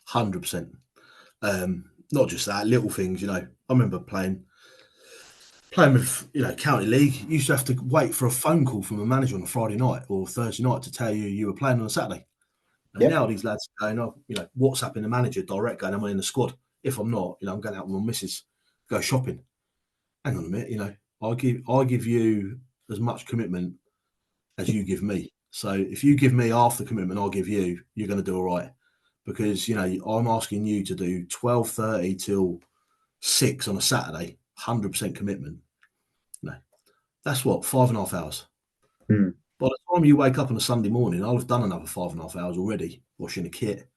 100%. Not just that, little things, you know. I remember playing with, you know, county league. You used to have to wait for a phone call from a manager on a Friday night or Thursday night to tell you were playing on a Saturday. And now these lads are going, you know, WhatsApping the manager direct, going, am I in the squad? If I'm not, you know, I'm going out with my missus, go shopping. Hang on a minute, you know, I give you as much commitment as you give me. So if you give me half the commitment I'll give you, you're going to do all right. Because, you know, I'm asking you to do 12:30 till 6 on a Saturday, 100% commitment. No, that's what, 5.5 hours. By the time you wake up on a Sunday morning, I'll have done another 5.5 hours already, washing the kit,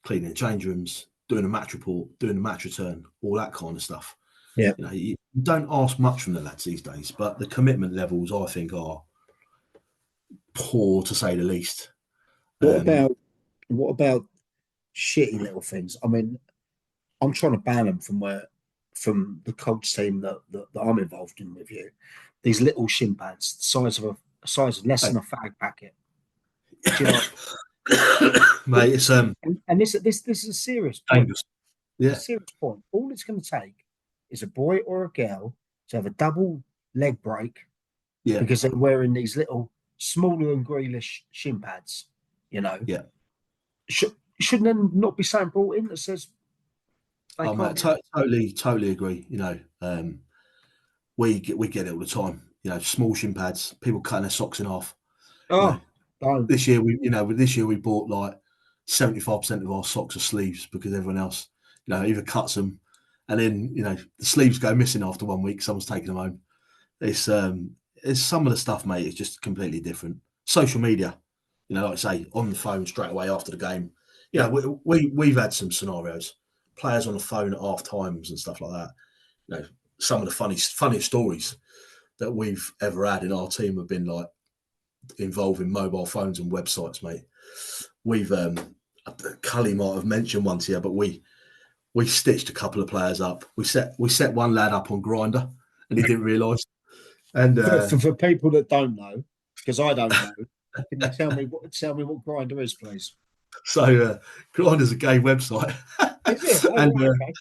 cleaning the change rooms, doing a match report, doing the match return, all that kind of stuff. Yeah. You know, you don't ask much from the lads these days, but the commitment levels, I think, are poor to say the least. What about shitty little things? I mean, I'm trying to ban them from where from the Colts team that I'm involved in with you. These little shin pads, the size of less than a fag packet. Do you know? Mate, it's And this is a serious point. dangerous. Yeah, Serious point. All it's going to take is a boy or a girl to have a double leg break yeah, because they're wearing these little smaller than Grealish shin pads. You know, yeah. Shouldn't there not be something brought in that says they Oh, mate, can't? totally agree. You know, we get it all the time. You know, small shin pads, people cutting their socks in half. You know, Don't. this year we bought like 75% of our socks are sleeves because everyone else, you know, either cuts them, and then you know the sleeves go missing after 1 week. Someone's taking them home. It's some of the stuff, mate. Is just completely different. Social media, you know, like I say, on the phone straight away after the game. You know, we've had some scenarios, players on the phone at half times and stuff like that. You know, some of the funniest stories that we've ever had in our team have been like involving mobile phones and websites, mate. We've Cully might have mentioned one to you, but we stitched a couple of players up. We set one lad up on Grinder, and he didn't realise. And For people that don't know, because I don't know, can you tell me what Grinder is, please? so Grinder's a gay website. Is it? Oh, and okay.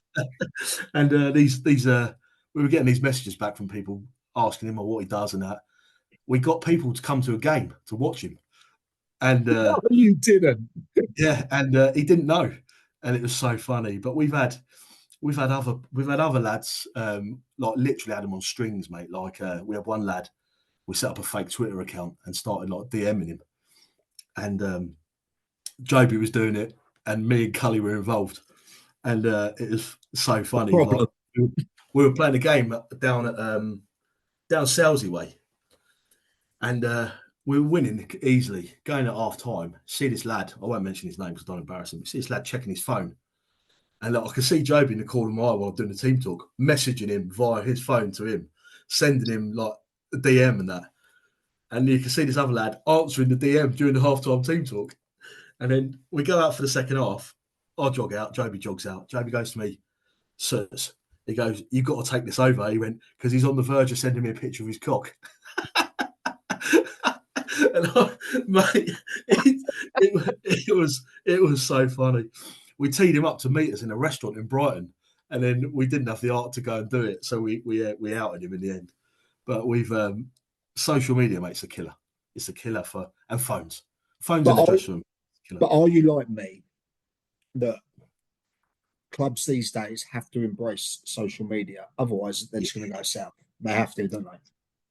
and these we were getting these messages back from people asking him what he does and that. We got people to come to a game to watch him, and No, you didn't. yeah, and he didn't know, and it was so funny. But we've had other lads like literally had them on strings, mate. Like we had one lad, we set up a fake Twitter account and started like DMing him, and Joby was doing it, and me and Cully were involved, and it was so funny. Like, we were playing a game down at down Selsey way, and we were winning easily, going at half time. See this lad, I won't mention his name because I don't embarrass him, but see this lad checking his phone. And like, I could see Joby in the corner of my eye while I'm doing the team talk, messaging him via his phone to him, sending him like a DM and that. And you can see this other lad answering the DM during the halftime team talk. And then we go out for the second half. I jog out, Joby jogs out. Joby goes to me, sirs. He goes, "You've got to take this over." He went, because he's on the verge of sending me a picture of his cock. And mate, it was so funny. We teed him up to meet us in a restaurant in Brighton, and then we didn't have the art to go and do it, so we outed him in the end. But we've social media, mate, it's a killer. It's a killer and phones in the dressing room. But are you like me that clubs these days have to embrace social media? Otherwise, they're just going to go south. They have to, don't they?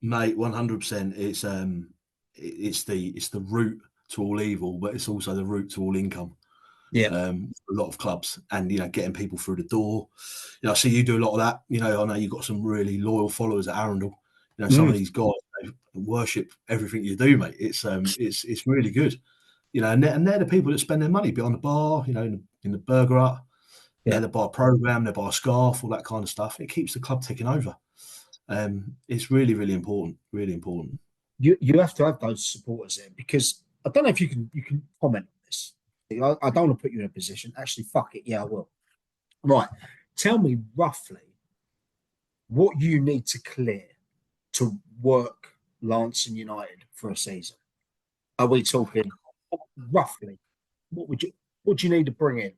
Mate, 100%. It's the root to all evil, but it's also the root to all income. Yeah. A lot of clubs, and you know, getting people through the door. You know, I see you do a lot of that. You know, I know you've got some really loyal followers at Arundel. You know, some of these guys worship everything you do, mate. It's really good. You know, and they're the people that spend their money behind the bar. You know, in the burger hut. Yeah, they buy a program, they buy a scarf, all that kind of stuff. It keeps the club ticking over. It's really, really important. Really important. You have to have those supporters in, because I don't know if you can comment on this. I don't want to put you in a position. Actually, fuck it. Yeah, I will. Right. Tell me roughly what you need to clear to work Lancing United for a season. Are we talking roughly? What do you need to bring in?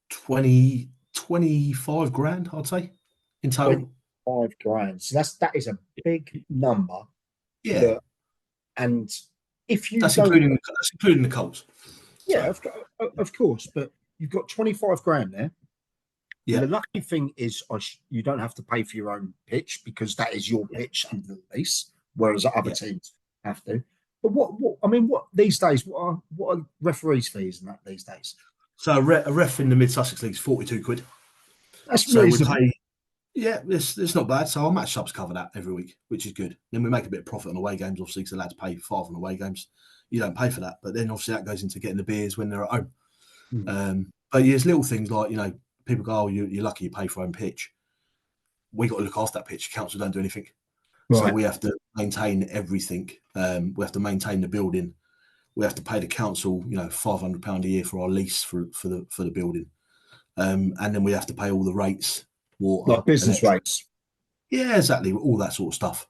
25 grand, I'd say, in total. 5 grand. So that is a big number. Yeah. And if you that's including the Colts. Yeah, of course. But you've got 25 grand there. Yeah. And the lucky thing is you don't have to pay for your own pitch, because that is your pitch under the lease, whereas other teams have to. But what these days, what are referees' fees and that these days? So a ref in the Mid Sussex League is 42 quid. That's so reasonable. We pay. Yeah, it's not bad. So our match subs cover that every week, which is good. Then we make a bit of profit on away games, obviously, because the lads pay 5 on away games. You don't pay for that, but then obviously that goes into getting the beers when they're at home. But there's little things like, you know, people go, "Oh, you're lucky you pay for your own pitch." We got to look after that pitch. Council don't do anything, right. So we have to maintain everything. We have to maintain the building. We have to pay the council, you know, £500 a year for our lease for the building. And then we have to pay all the rates, water, Like business electric. rates. Yeah, exactly, all that sort of stuff.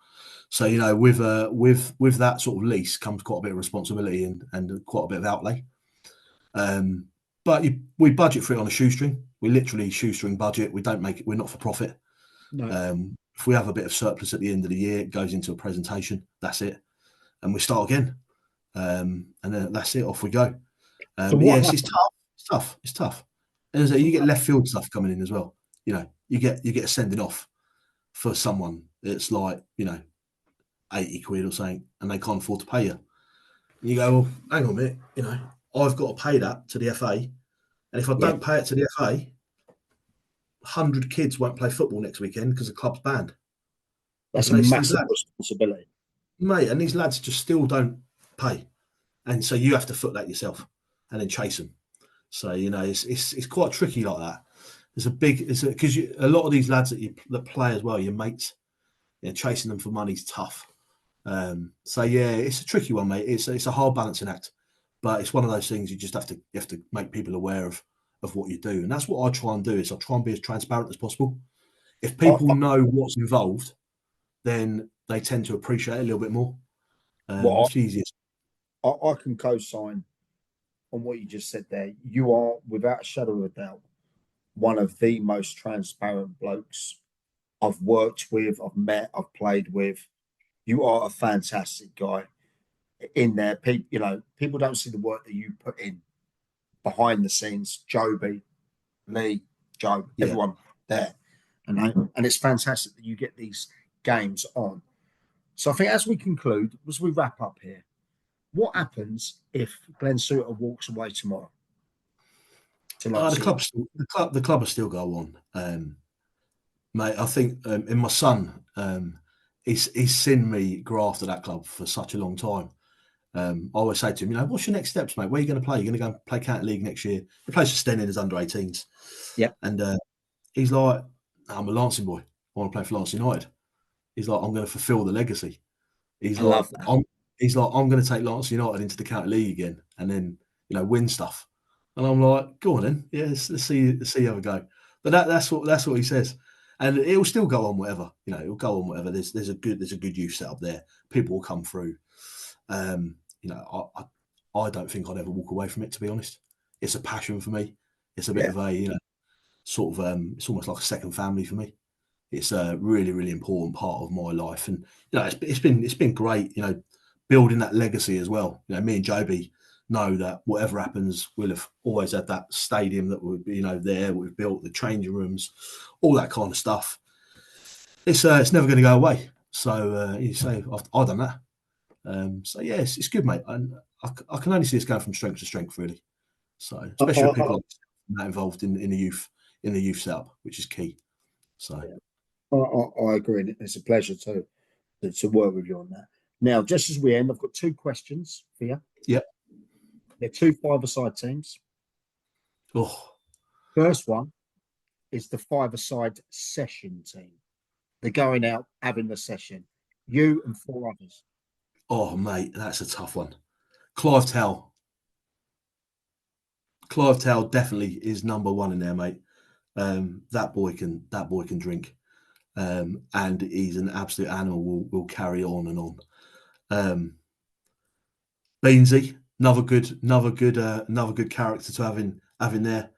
So with that sort of lease comes quite a bit of responsibility and quite a bit of outlay. But we budget for it on a shoestring. We literally shoestring budget. We don't make it. We're not for profit. No. If we have a bit of surplus at the end of the year, it goes into a presentation. That's it, and we start again. And then that's it. Off we go. So what It's tough. It's tough. And you get left field stuff coming in as well. You get a sending off for someone. It's like 80 quid or something, and they can't afford to pay you. And you go, well, hang on a minute. I've got to pay that to the FA, and if I don't pay it to the FA, 100 kids won't play football next weekend because the club's banned. That's a massive responsibility, mate. And these lads just still don't pay, and so you have to foot that yourself and then chase them. So it's quite tricky like that. Because a lot of these lads that play as well, your mates, chasing them for money's tough. It's a tricky one, mate. It's a hard balancing act, but it's one of those things you have to make people aware of what you do, and that's what I try and do. Is I try and be as transparent as possible. If people know what's involved, then they tend to appreciate it a little bit more. It's easiest. I can co-sign on what you just said there. You are, without a shadow of a doubt, one of the most transparent blokes I've worked with, I've met, I've played with. You are a fantastic guy in there. People don't see the work that you put in behind the scenes. Joby, Lee, Joe, everyone there. And it's fantastic that you get these games on. So I think as we conclude, as we wrap up here, what happens if Glen Souter walks away tomorrow? The club will still go on, mate. I think in my son, he's seen me grow after that club for such a long time. I always say to him, what's your next steps, mate? Where are you going to play? You're going to go and play county league next year. He plays for Sten in his under 18s. Yeah, and he's like, I'm a Lancing boy. I want to play for Lancing Utd. He's like, I'm going to fulfil the legacy. He's like, I'm going to take Lancing Utd into the county league again, and then win stuff. And I'm like, go on then, let's see how we go. But that's what he says, and it will still go on whatever. It'll go on whatever. There's a good youth set up there. People will come through. I don't think I'd ever walk away from it, to be honest. It's a passion for me. It's a bit of a sort of it's almost like a second family for me. It's a really, really important part of my life, and it's been great. Building that legacy as well. Me and Joby know that whatever happens, we'll have always had that stadium that would be there. We've built the changing rooms, all that kind of stuff. It's never going to go away. So you say I've done that. It's good, mate. And I can only see us going from strength to strength, really. So especially with people like that involved in the youth setup, which is key. So I agree. It's a pleasure to work with you on that. Now, just as we end, I've got two questions for you. Yeah. They're two five-a-side teams. Oh. First one is the five-a-side session team. They're going out, having the session. You and four others. Oh, mate, that's a tough one. Clive Towell definitely is number one in there, mate. That boy can drink, and he's an absolute animal. Will carry on and on. Beansy, another good character to have in there.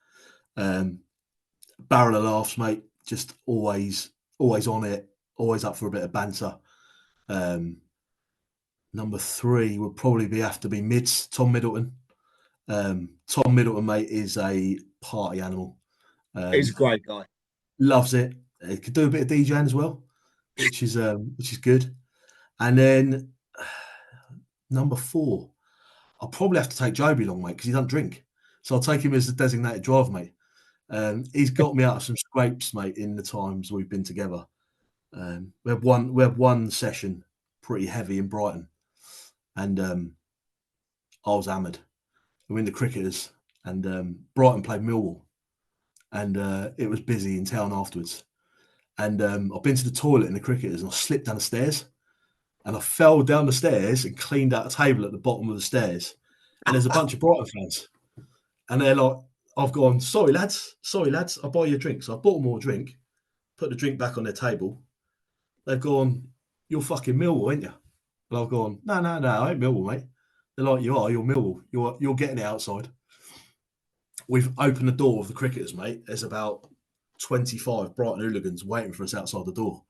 Barrel of laughs, mate. Just always on it, always up for a bit of banter. Number three would probably have to be Mids, Tom Middleton. Tom Middleton, mate, is a party animal. He's a great guy. Loves it. He could do a bit of DJing as well, which is good. And then number four, I'll probably have to take Joby along, mate, because he doesn't drink. So I'll take him as the designated driver, mate. He's got me out of some scrapes, mate, in the times we've been together. We had one session pretty heavy in Brighton, and I was hammered. We were in the cricketers, and Brighton played Millwall, and it was busy in town afterwards. And I've been to the toilet in the cricketers, and I slipped down the stairs, and I fell down the stairs and cleaned out a table at the bottom of the stairs. And there's a bunch of Brighton fans, and they're like, I've gone, sorry lads, I'll buy you a drink. So I bought them all a drink, put the drink back on their table. They've gone, you're fucking Millwall, ain't you? And I've gone, no, I ain't Millwall, mate. They're like, you are, you're Millwall. You're getting it outside. We've opened the door of the cricketers, mate. There's about 25 Brighton hooligans waiting for us outside the door.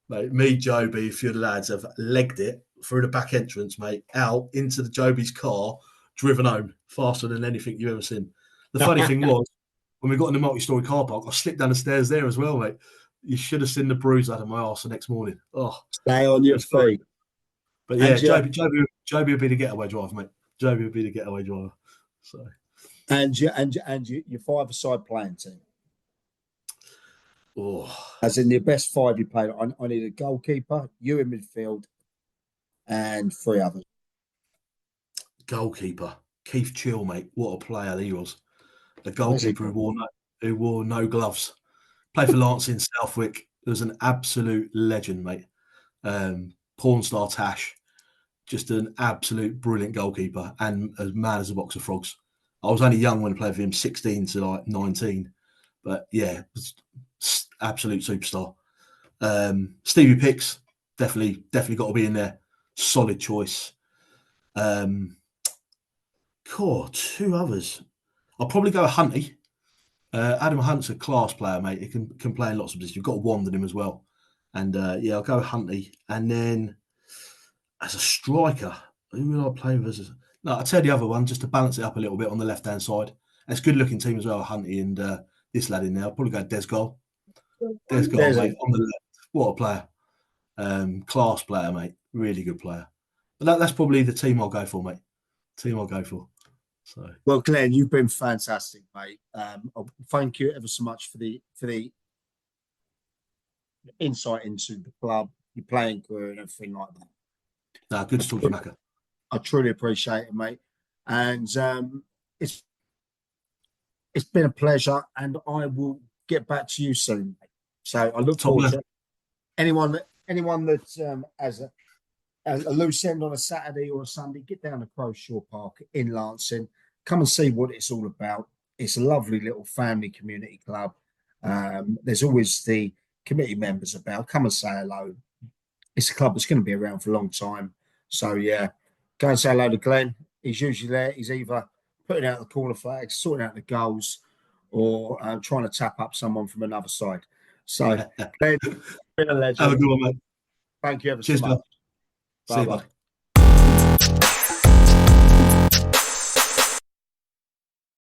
Mate, me, Joby, a few of the lads have legged it through the back entrance, mate, out into the Joby's car, driven home faster than anything you've ever seen. The funny thing was, when we got in the multi-story car park, I slipped down the stairs there as well, mate. You should have seen the bruise out of my arse the next morning. Oh, stay on your feet. But yeah, Joby would be the getaway driver, mate. Joby would be the getaway driver. So, and your 5-a-side playing team. Oh, as in the best 5 you played. I need a goalkeeper, you in midfield, and 3 others. Goalkeeper, Keith Chill, mate. What a player he was. A goalkeeper who wore no gloves. Played for Lancing Southwick. Was an absolute legend, mate. Porn star Tash. Just an absolute brilliant goalkeeper and as mad as a box of frogs. I was only young when I played for him, 16 to like 19. But yeah, absolute superstar. Stevie Picks, definitely got to be in there. Solid choice. Cool, 2 others. I'll probably go Hunty. Adam Hunt's a class player, mate. He can play in lots of positions. You've got a wand in him as well. And yeah, I'll go Hunty. And then as a striker, who will I play with? No, I'll tell you the other one just to balance it up a little bit on the left-hand side. It's a good-looking team as well, Hunty and this lad in there. I'll probably go Desgol. Desgol, mate, on the left. What a player. Class player, mate. Really good player. But that's probably the team I'll go for, mate. So. Well, Glenn, you've been fantastic, mate. Thank you ever so much for the insight into the club, your playing career, and everything like that. No, good to talk to you, Macca. I truly appreciate it, mate. And it's been a pleasure, and I will get back to you soon, mate. So I look forward to anyone that has a loose end on a Saturday or a Sunday, get down to Crowshaw Park in Lancing. Come and see what it's all about. It's a lovely little family community club. There's always the committee members about. Come and say hello. It's a club that's going to be around for a long time. So, yeah, go and say hello to Glenn. He's usually there. He's either putting out the corner flags, sorting out the goals, or trying to tap up someone from another side. So, Glenn, been a legend. Have a good one, mate. Thank you ever so much. See you, bud.